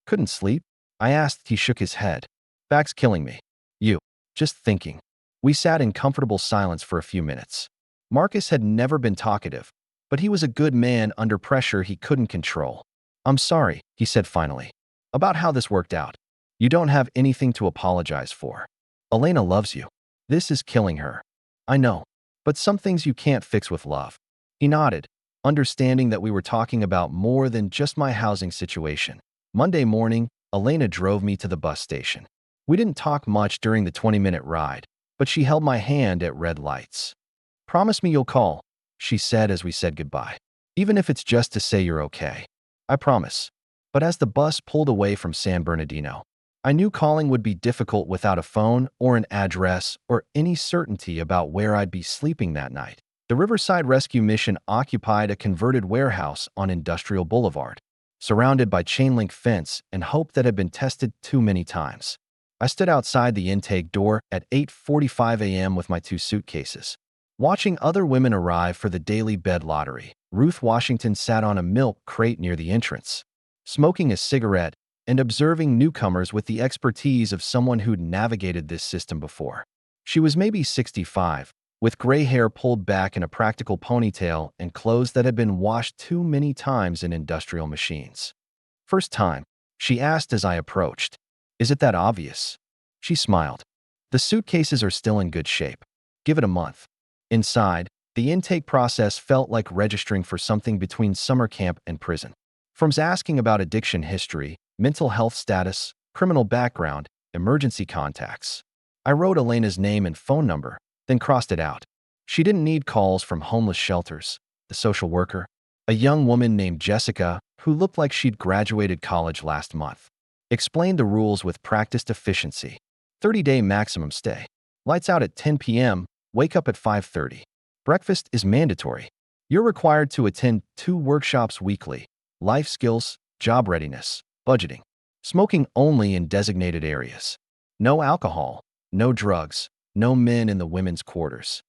"Couldn't sleep?" I asked. He shook his head. "Back's killing me." "You." "Just thinking." We sat in comfortable silence for a few minutes. Marcus had never been talkative, but he was a good man under pressure he couldn't control. "I'm sorry," he said finally, "about how this worked out. You don't have anything to apologize for. Elena loves you. This is killing her. I know, but some things you can't fix with love." He nodded, understanding that we were talking about more than just my housing situation. Monday morning, Elena drove me to the bus station. We didn't talk much during the 20-minute ride, but she held my hand at red lights. "Promise me you'll call," she said as we said goodbye. "Even if it's just to say you're okay." "I promise." But as the bus pulled away from San Bernardino, I knew calling would be difficult without a phone or an address or any certainty about where I'd be sleeping that night. The Riverside Rescue Mission occupied a converted warehouse on Industrial Boulevard, surrounded by chain-link fence and hope that had been tested too many times. I stood outside the intake door at 8:45 a.m. with my 2 suitcases, watching other women arrive for the daily bed lottery. Ruth Washington sat on a milk crate near the entrance, smoking a cigarette and observing newcomers with the expertise of someone who'd navigated this system before. She was maybe 65, with gray hair pulled back in a practical ponytail and clothes that had been washed too many times in industrial machines. "First time?" she asked as I approached. "Is it that obvious?" She smiled. "The suitcases are still in good shape. Give it a month." Inside, the intake process felt like registering for something between summer camp and prison. From asking about addiction history, mental health status, criminal background, emergency contacts. I wrote Elena's name and phone number, then crossed it out. She didn't need calls from homeless shelters, the social worker. A young woman named Jessica, who looked like she'd graduated college last month, explained the rules with practiced efficiency. 30-day maximum stay. Lights out at 10 p.m., wake up at 5:30. Breakfast is mandatory. You're required to attend 2 workshops weekly: life skills, job readiness, budgeting. Smoking only in designated areas. No alcohol, no drugs, no men in the women's quarters.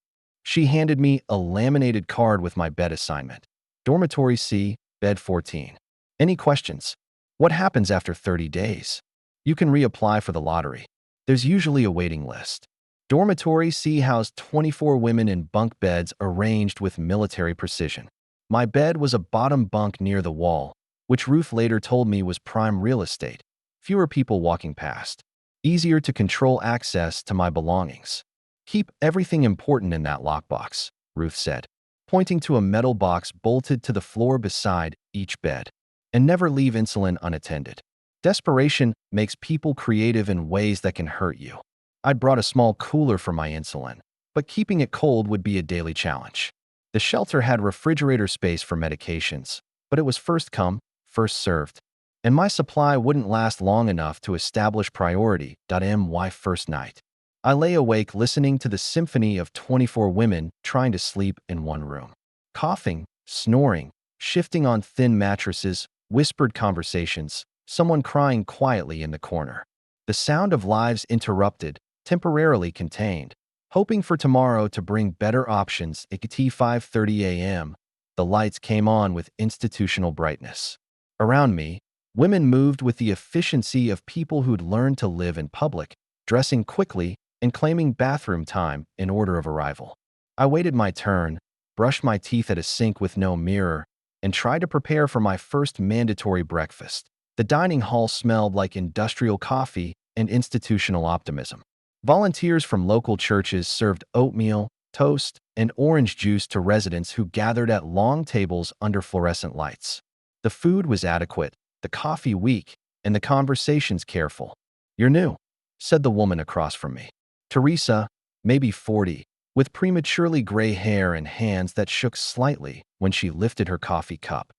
She handed me a laminated card with my bed assignment. Dormitory C, bed 14. Any questions? What happens after 30 days? You can reapply for the lottery. There's usually a waiting list. Dormitory C housed 24 women in bunk beds arranged with military precision. My bed was a bottom bunk near the wall, which Ruth later told me was prime real estate. Fewer people walking past. Easier to control access to my belongings. Keep everything important in that lockbox, Ruth said, pointing to a metal box bolted to the floor beside each bed. And never leave insulin unattended. Desperation makes people creative in ways that can hurt you. I'd brought a small cooler for my insulin, but keeping it cold would be a daily challenge. The shelter had refrigerator space for medications, but it was first come, first served. And my supply wouldn't last long enough to establish priority. My first night. I lay awake listening to the symphony of 24 women trying to sleep in one room. Coughing, snoring, shifting on thin mattresses, whispered conversations, someone crying quietly in the corner. The sound of lives interrupted, temporarily contained. Hoping for tomorrow to bring better options. At 5:30 a.m., the lights came on with institutional brightness. Around me, women moved with the efficiency of people who'd learned to live in public, dressing quickly and claiming bathroom time in order of arrival. I waited my turn, brushed my teeth at a sink with no mirror, and tried to prepare for my first mandatory breakfast. The dining hall smelled like industrial coffee and institutional optimism. Volunteers from local churches served oatmeal, toast, and orange juice to residents who gathered at long tables under fluorescent lights. The food was adequate, the coffee weak, and the conversations careful. "You're new," said the woman across from me. Teresa, maybe 40, with prematurely gray hair and hands that shook slightly when she lifted her coffee cup.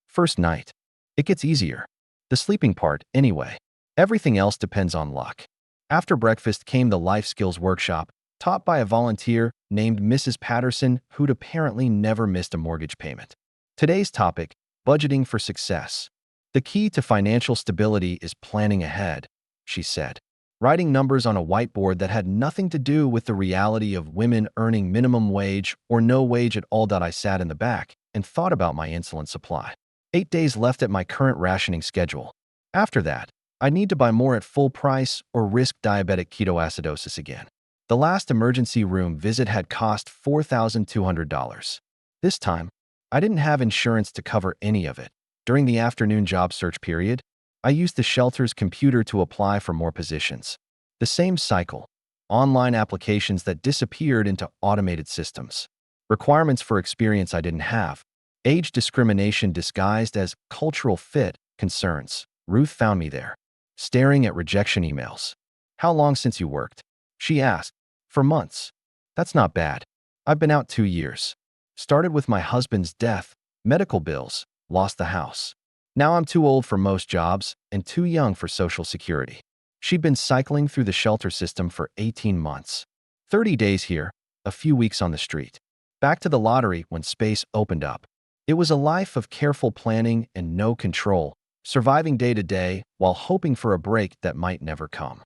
"First night. It gets easier. The sleeping part, anyway. Everything else depends on luck." After breakfast came the life skills workshop, taught by a volunteer named Mrs. Patterson, who'd apparently never missed a mortgage payment. Today's topic: budgeting for success. "The key to financial stability is planning ahead," she said, writing numbers on a whiteboard that had nothing to do with the reality of women earning minimum wage or no wage at all. I sat in the back and thought about my insulin supply. 8 days left at my current rationing schedule. After that, I need to buy more at full price or risk diabetic ketoacidosis again. The last emergency room visit had cost $4,200. This time, I didn't have insurance to cover any of it. During the afternoon job search period, I used the shelter's computer to apply for more positions. The same cycle: online applications that disappeared into automated systems. Requirements for experience I didn't have. Age discrimination disguised as cultural fit concerns. Ruth found me there, staring at rejection emails. "How long since you worked?" she asked. "For months." "That's not bad. I've been out 2 years. Started with my husband's death, medical bills, lost the house. Now I'm too old for most jobs and too young for Social Security." She'd been cycling through the shelter system for 18 months. 30 days here, a few weeks on the street. Back to the lottery when space opened up. It was a life of careful planning and no control, surviving day to day while hoping for a break that might never come.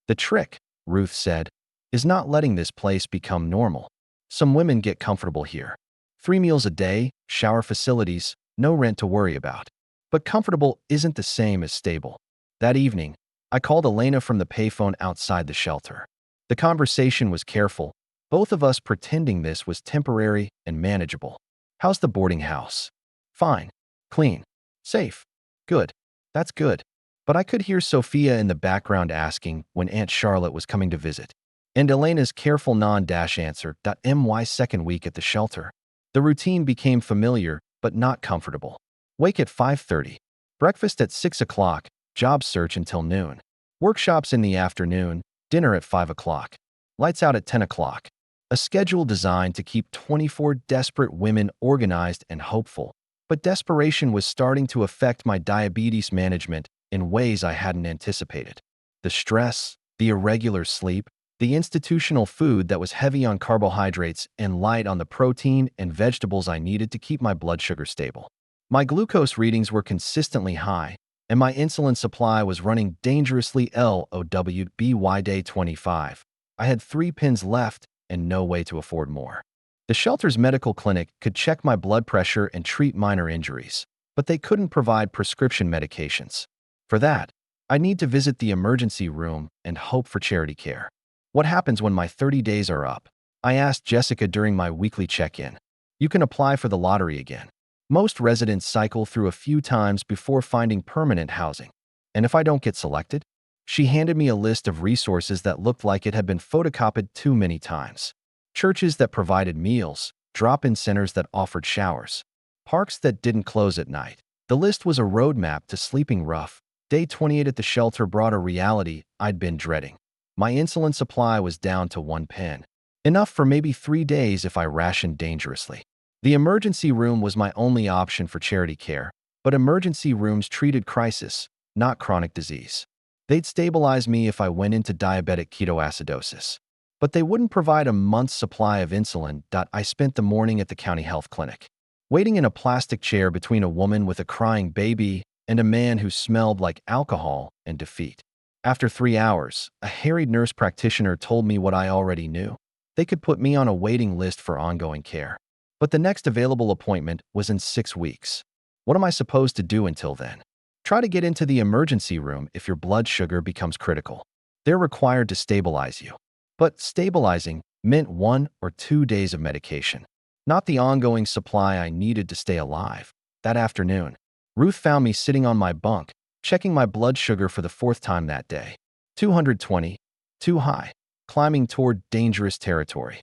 "The trick," Ruth said, "is not letting this place become normal. Some women get comfortable here. 3 meals a day, shower facilities, no rent to worry about. But comfortable isn't the same as stable." That evening, I called Elena from the payphone outside the shelter. The conversation was careful, both of us pretending this was temporary and manageable. "How's the boarding house?" "Fine. Clean. Safe. Good. That's good." But I could hear Sophia in the background asking when Aunt Charlotte was coming to visit. And Elena's careful non-answer. My second week at the shelter. The routine became familiar, but not comfortable. Wake at 5:30. Breakfast at 6 o'clock. Job search until noon. Workshops in the afternoon. Dinner at 5 o'clock. Lights out at 10 o'clock. A schedule designed to keep 24 desperate women organized and hopeful. But desperation was starting to affect my diabetes management in ways I hadn't anticipated. The stress, the irregular sleep, the institutional food that was heavy on carbohydrates and light on the protein and vegetables I needed to keep my blood sugar stable. My glucose readings were consistently high, and my insulin supply was running dangerously low by day 25. I had 3 pins left and no way to afford more. The shelter's medical clinic could check my blood pressure and treat minor injuries, but they couldn't provide prescription medications. For that, I need to visit the emergency room and hope for charity care. What happens when my 30 days are up? I asked Jessica during my weekly check-in. You can apply for the lottery again. Most residents cycle through a few times before finding permanent housing. And if I don't get selected? She handed me a list of resources that looked like it had been photocopied too many times. Churches that provided meals, drop-in centers that offered showers, parks that didn't close at night. The list was a roadmap to sleeping rough. Day 28 at the shelter brought a reality I'd been dreading. My insulin supply was down to 1 pen, enough for maybe 3 days if I rationed dangerously. The emergency room was my only option for charity care, but emergency rooms treated crisis, not chronic disease. They'd stabilize me if I went into diabetic ketoacidosis, but they wouldn't provide a month's supply of insulin. I spent the morning at the county health clinic, waiting in a plastic chair between a woman with a crying baby and a man who smelled like alcohol and defeat. After 3 hours, a harried nurse practitioner told me what I already knew. They could put me on a waiting list for ongoing care. But the next available appointment was in 6 weeks. What am I supposed to do until then? Try to get into the emergency room if your blood sugar becomes critical. They're required to stabilize you. But stabilizing meant 1 or 2 days of medication, not the ongoing supply I needed to stay alive. That afternoon, Ruth found me sitting on my bunk, checking my blood sugar for the 4th time that day. 220, too high, climbing toward dangerous territory.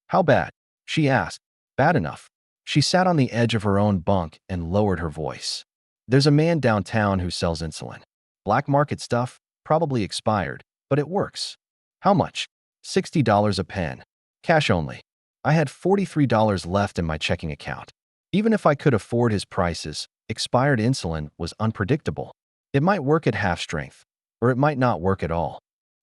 How bad? She asked. Bad enough. She sat on the edge of her own bunk and lowered her voice. There's a man downtown who sells insulin. Black market stuff, probably expired, but it works. How much? $60 a pen. Cash only. I had $43 left in my checking account. Even if I could afford his prices, expired insulin was unpredictable. It might work at half strength, or it might not work at all.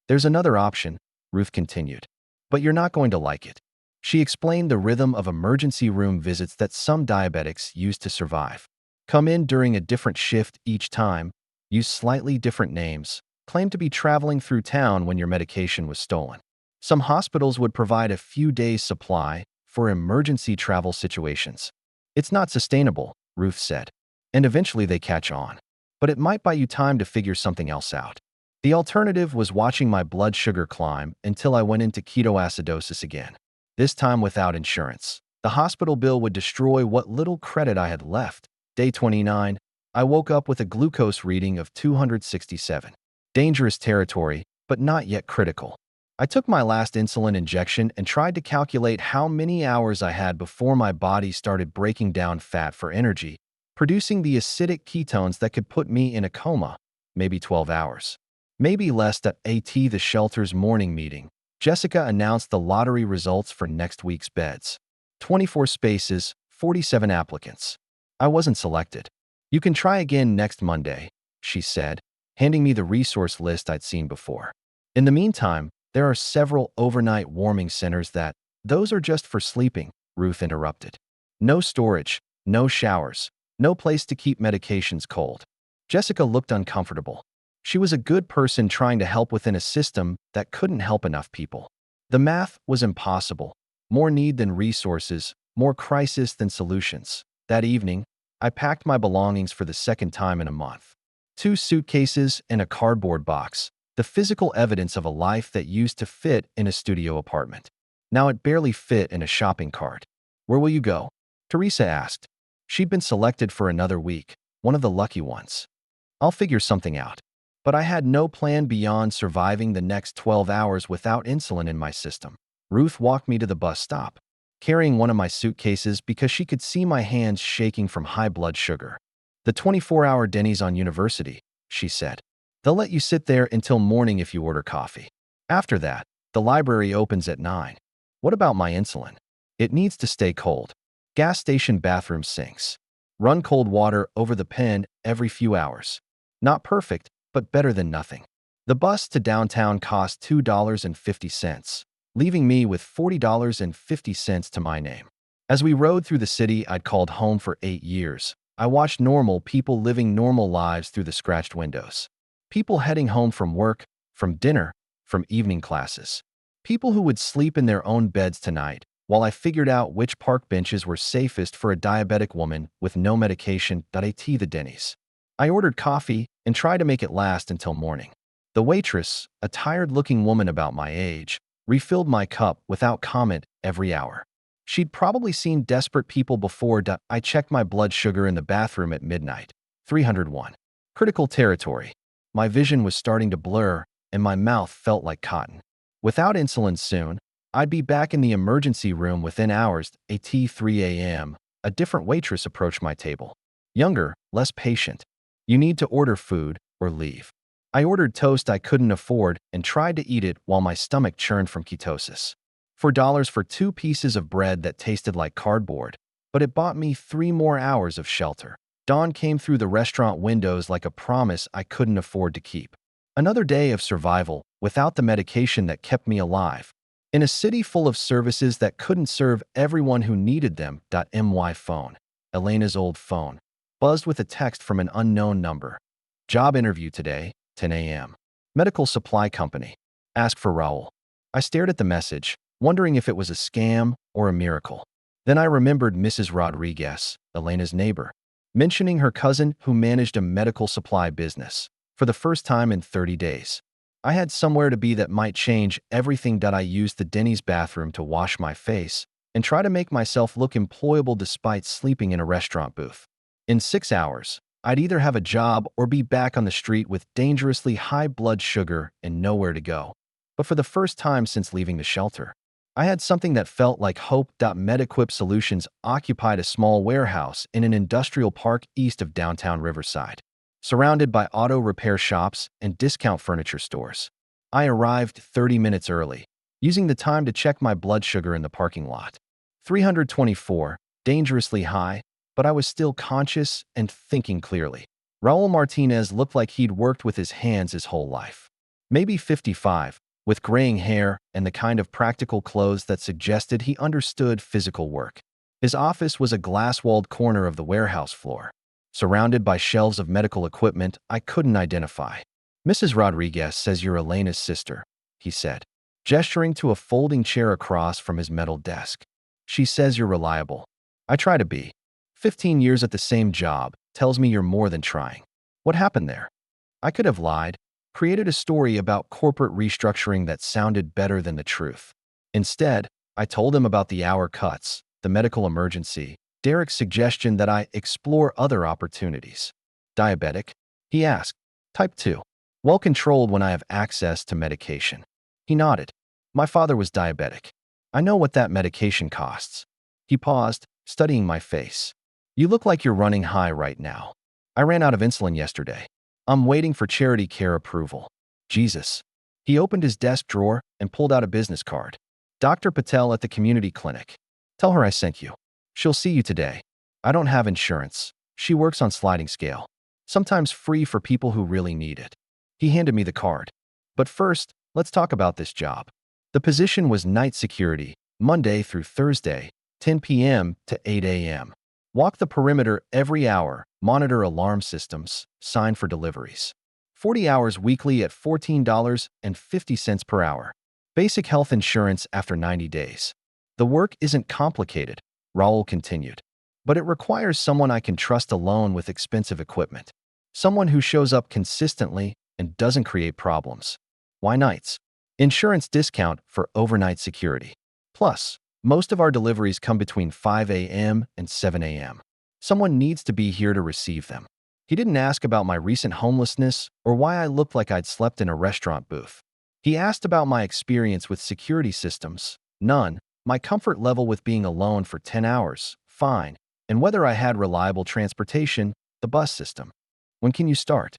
There's another option, Ruth continued, but you're not going to like it. She explained the rhythm of emergency room visits that some diabetics use to survive. Come in during a different shift each time, use slightly different names, claim to be traveling through town when your medication was stolen. Some hospitals would provide a few days' supply for emergency travel situations. It's not sustainable, Ruth said, and eventually they catch on. But it might buy you time to figure something else out. The alternative was watching my blood sugar climb until I went into ketoacidosis again. This time without insurance. The hospital bill would destroy what little credit I had left. Day 29, I woke up with a glucose reading of 267. Dangerous territory, but not yet critical. I took my last insulin injection and tried to calculate how many hours I had before my body started breaking down fat for energy, producing the acidic ketones that could put me in a coma, maybe 12 hours. Maybe less. At the shelter's morning meeting, Jessica announced the lottery results for next week's beds. 24 spaces, 47 applicants. I wasn't selected. You can try again next Monday, she said, handing me the resource list I'd seen before. In the meantime, there are several overnight warming centers those are just for sleeping, Ruth interrupted. No storage, no showers, no place to keep medications cold. Jessica looked uncomfortable. She was a good person trying to help within a system that couldn't help enough people. The math was impossible. More need than resources, more crisis than solutions. That evening, I packed my belongings for the 2nd time in a month. 2 suitcases and a cardboard box, the physical evidence of a life that used to fit in a studio apartment. Now it barely fit in a shopping cart. Where will you go? Teresa asked. She'd been selected for another week, one of the lucky ones. I'll figure something out. But I had no plan beyond surviving the next 12 hours without insulin in my system. Ruth walked me to the bus stop, carrying one of my suitcases because she could see my hands shaking from high blood sugar. The 24-hour Denny's on University, she said. They'll let you sit there until morning if you order coffee. After that, the library opens at 9. What about my insulin? It needs to stay cold. Gas station bathroom sinks. Run cold water over the pen every few hours. Not perfect, but better than nothing. The bus to downtown cost $2.50, leaving me with $40.50 to my name. As we rode through the city I'd called home for 8 years, I watched normal people living normal lives through the scratched windows. People heading home from work, from dinner, from evening classes. People who would sleep in their own beds tonight, while I figured out which park benches were safest for a diabetic woman with no medication. At the Denny's, I ordered coffee and tried to make it last until morning. The waitress, a tired-looking woman about my age, refilled my cup without comment every hour. She'd probably seen desperate people before. I checked my blood sugar in the bathroom at midnight. 301. Critical territory. My vision was starting to blur, and my mouth felt like cotton. Without insulin soon, I'd be back in the emergency room within hours. At 3 a.m., a different waitress approached my table. Younger, less patient. You need to order food or leave. I ordered toast I couldn't afford and tried to eat it while my stomach churned from ketosis. $4 for 2 pieces of bread that tasted like cardboard, but it bought me 3 more hours of shelter. Dawn came through the restaurant windows like a promise I couldn't afford to keep. Another day of survival without the medication that kept me alive. In a city full of services that couldn't serve everyone who needed them. My phone, Elena's old phone, buzzed with a text from an unknown number. Job interview today, 10 a.m. Medical supply company. Ask for Raul. I stared at the message, wondering if it was a scam or a miracle. Then I remembered Mrs. Rodriguez, Elena's neighbor, mentioning her cousin who managed a medical supply business for the first time in 30 days. I had somewhere to be that might change everything. I used the Denny's bathroom to wash my face and try to make myself look employable despite sleeping in a restaurant booth. In 6 hours, I'd either have a job or be back on the street with dangerously high blood sugar and nowhere to go. But for the first time since leaving the shelter, I had something that felt like hope. MedEquip Solutions occupied a small warehouse in an industrial park east of downtown Riverside, surrounded by auto repair shops and discount furniture stores. I arrived 30 minutes early, using the time to check my blood sugar in the parking lot. 324, dangerously high, but I was still conscious and thinking clearly. Raul Martinez looked like he'd worked with his hands his whole life. Maybe 55, with graying hair and the kind of practical clothes that suggested he understood physical work. His office was a glass-walled corner of the warehouse floor, surrounded by shelves of medical equipment I couldn't identify. Mrs. Rodriguez says you're Elena's sister, he said, gesturing to a folding chair across from his metal desk. She says you're reliable. I try to be. 15 years at the same job tells me you're more than trying. What happened there? I could have lied, created a story about corporate restructuring that sounded better than the truth. Instead, I told him about the hour cuts, the medical emergency, Derek's suggestion that I explore other opportunities. Diabetic? He asked. Type 2. Well controlled when I have access to medication. He nodded. My father was diabetic. I know what that medication costs. He paused, studying my face. You look like you're running high right now. I ran out of insulin yesterday. I'm waiting for charity care approval. Jesus. He opened his desk drawer and pulled out a business card. Dr. Patel at the community clinic. Tell her I sent you. She'll see you today. I don't have insurance. She works on sliding scale. Sometimes free for people who really need it. He handed me the card. But first, let's talk about this job. The position was night security, Monday through Thursday, 10 p.m. to 8 a.m. Walk the perimeter every hour, monitor alarm systems, sign for deliveries. 40 hours weekly at $14.50 per hour. Basic health insurance after 90 days. The work isn't complicated, Raul continued, but it requires someone I can trust alone with expensive equipment. Someone who shows up consistently and doesn't create problems. Why nights? Insurance discount for overnight security. Plus, most of our deliveries come between 5 a.m. and 7 a.m. Someone needs to be here to receive them. He didn't ask about my recent homelessness or why I looked like I'd slept in a restaurant booth. He asked about my experience with security systems, none, my comfort level with being alone for 10 hours, fine, and whether I had reliable transportation, the bus system. When can you start?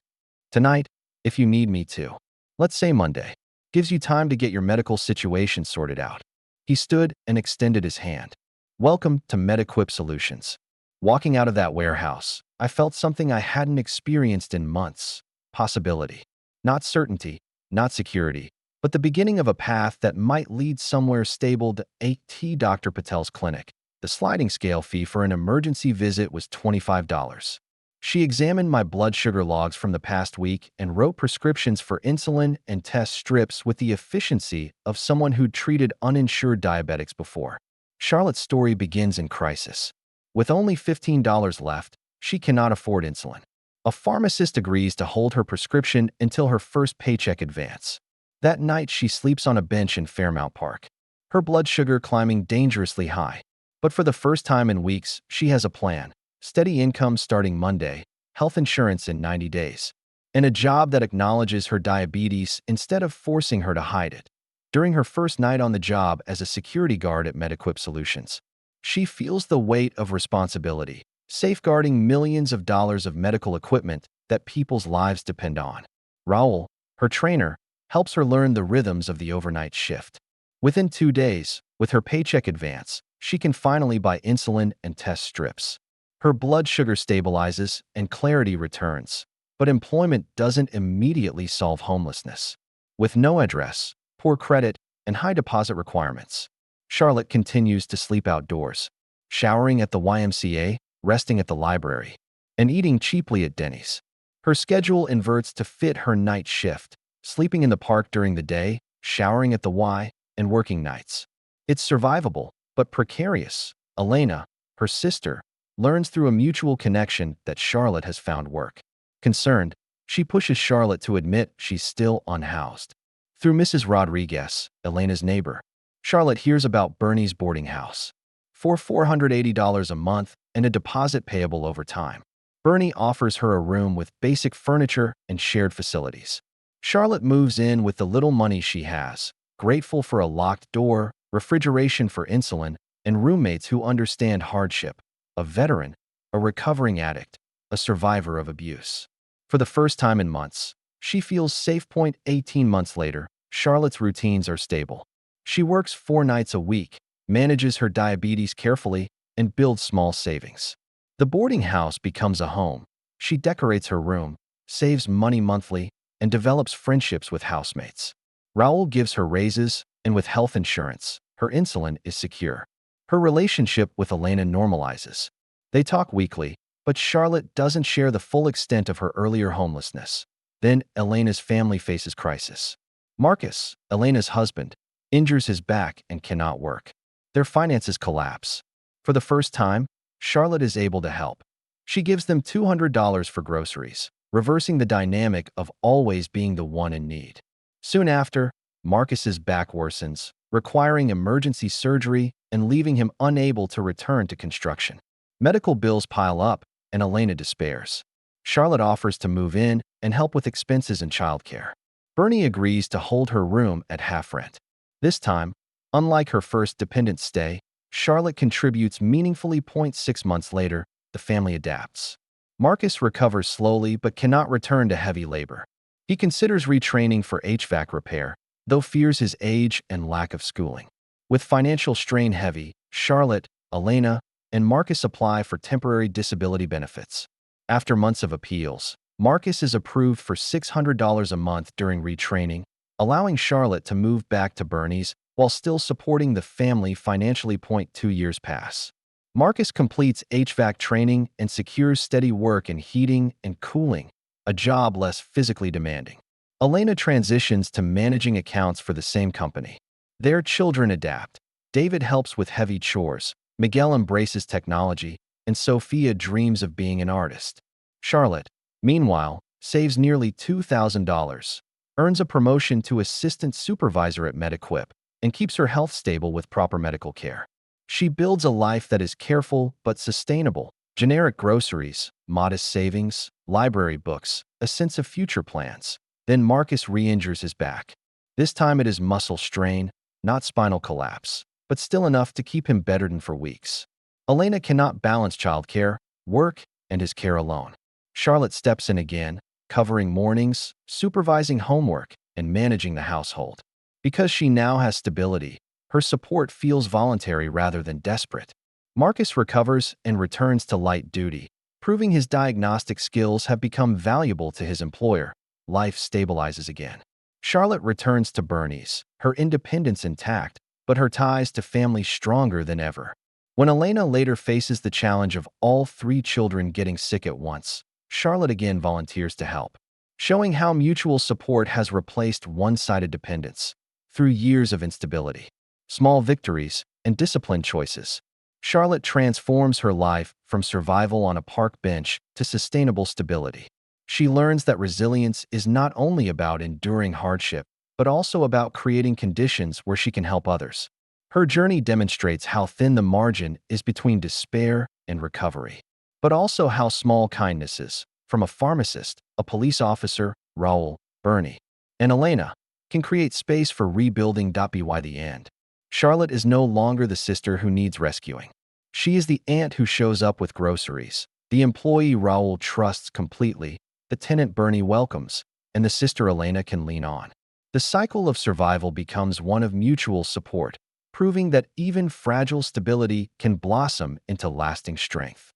Tonight, if you need me to. Let's say Monday. Gives you time to get your medical situation sorted out. He stood and extended his hand. Welcome to MedEquip Solutions. Walking out of that warehouse, I felt something I hadn't experienced in months. Possibility. Not certainty, not security, but the beginning of a path that might lead somewhere stable. To AT Dr. Patel's clinic. The sliding scale fee for an emergency visit was $25. She examined my blood sugar logs from the past week and wrote prescriptions for insulin and test strips with the efficiency of someone who'd treated uninsured diabetics before. Charlotte's story begins in crisis. With only $15 left, she cannot afford insulin. A pharmacist agrees to hold her prescription until her first paycheck advance. That night, she sleeps on a bench in Fairmount Park, her blood sugar climbing dangerously high. But for the first time in weeks, she has a plan. Steady income starting Monday, health insurance in 90 days, and a job that acknowledges her diabetes instead of forcing her to hide it. During her first night on the job as a security guard at MedEquip Solutions, she feels the weight of responsibility, safeguarding millions of dollars of medical equipment that people's lives depend on. Raul, her trainer, helps her learn the rhythms of the overnight shift. Within 2 days, with her paycheck advance, she can finally buy insulin and test strips. Her blood sugar stabilizes and clarity returns, but employment doesn't immediately solve homelessness. With no address, poor credit, and high deposit requirements, Charlotte continues to sleep outdoors, showering at the YMCA, resting at the library, and eating cheaply at Denny's. Her schedule inverts to fit her night shift, sleeping in the park during the day, showering at the Y, and working nights. It's survivable, but precarious. Elena, her sister, learns through a mutual connection that Charlotte has found work. Concerned, she pushes Charlotte to admit she's still unhoused. Through Mrs. Rodriguez, Elena's neighbor, Charlotte hears about Bernie's boarding house. For $480 a month and a deposit payable over time, Bernie offers her a room with basic furniture and shared facilities. Charlotte moves in with the little money she has, grateful for a locked door, refrigeration for insulin, and roommates who understand hardship. A veteran, a recovering addict, a survivor of abuse. For the first time in months, she feels safe. 18 months later, Charlotte's routines are stable. She works 4 nights a week, manages her diabetes carefully, and builds small savings. The boarding house becomes a home. She decorates her room, saves money monthly, and develops friendships with housemates. Raul gives her raises, and with health insurance, her insulin is secure. Her relationship with Elena normalizes. They talk weekly, but Charlotte doesn't share the full extent of her earlier homelessness. Then Elena's family faces crisis. Marcus, Elena's husband, injures his back and cannot work. Their finances collapse. For the first time, Charlotte is able to help. She gives them $200 for groceries, reversing the dynamic of always being the one in need. Soon after, Marcus's back worsens, requiring emergency surgery and leaving him unable to return to construction. Medical bills pile up, and Elena despairs. Charlotte offers to move in and help with expenses and childcare. Bernie agrees to hold her room at half rent. This time, unlike her first dependent stay, Charlotte contributes meaningfully. 6 months later, the family adapts. Marcus recovers slowly but cannot return to heavy labor. He considers retraining for HVAC repair, though fears his age and lack of schooling. With financial strain heavy, Charlotte, Elena, and Marcus apply for temporary disability benefits. After months of appeals, Marcus is approved for $600 a month during retraining, allowing Charlotte to move back to Bernie's while still supporting the family financially. 2 years pass. Marcus completes HVAC training and secures steady work in heating and cooling, a job less physically demanding. Elena transitions to managing accounts for the same company. Their children adapt. David helps with heavy chores, Miguel embraces technology, and Sophia dreams of being an artist. Charlotte, meanwhile, saves nearly $2,000, earns a promotion to assistant supervisor at MedEquip, and keeps her health stable with proper medical care. She builds a life that is careful but sustainable. Generic groceries, modest savings, library books, a sense of future plans. Then Marcus re-injures his back. This time it is muscle strain, not spinal collapse, but still enough to keep him bedridden for weeks. Elena cannot balance childcare, work, and his care alone. Charlotte steps in again, covering mornings, supervising homework, and managing the household. Because she now has stability, her support feels voluntary rather than desperate. Marcus recovers and returns to light duty, proving his diagnostic skills have become valuable to his employer. Life stabilizes again. Charlotte returns to Bernie's, her independence intact, but her ties to family stronger than ever. When Elena later faces the challenge of all three children getting sick at once, Charlotte again volunteers to help, showing how mutual support has replaced one-sided dependence. Through years of instability, small victories, and disciplined choices, Charlotte transforms her life from survival on a park bench to sustainable stability. She learns that resilience is not only about enduring hardship, but also about creating conditions where she can help others. Her journey demonstrates how thin the margin is between despair and recovery, but also how small kindnesses, from a pharmacist, a police officer, Raul, Bernie, and Elena, can create space for rebuilding. By the end, Charlotte is no longer the sister who needs rescuing. She is the aunt who shows up with groceries, the employee Raul trusts completely, the tenant Bernie welcomes, and the sister Elena can lean on. The cycle of survival becomes one of mutual support, proving that even fragile stability can blossom into lasting strength.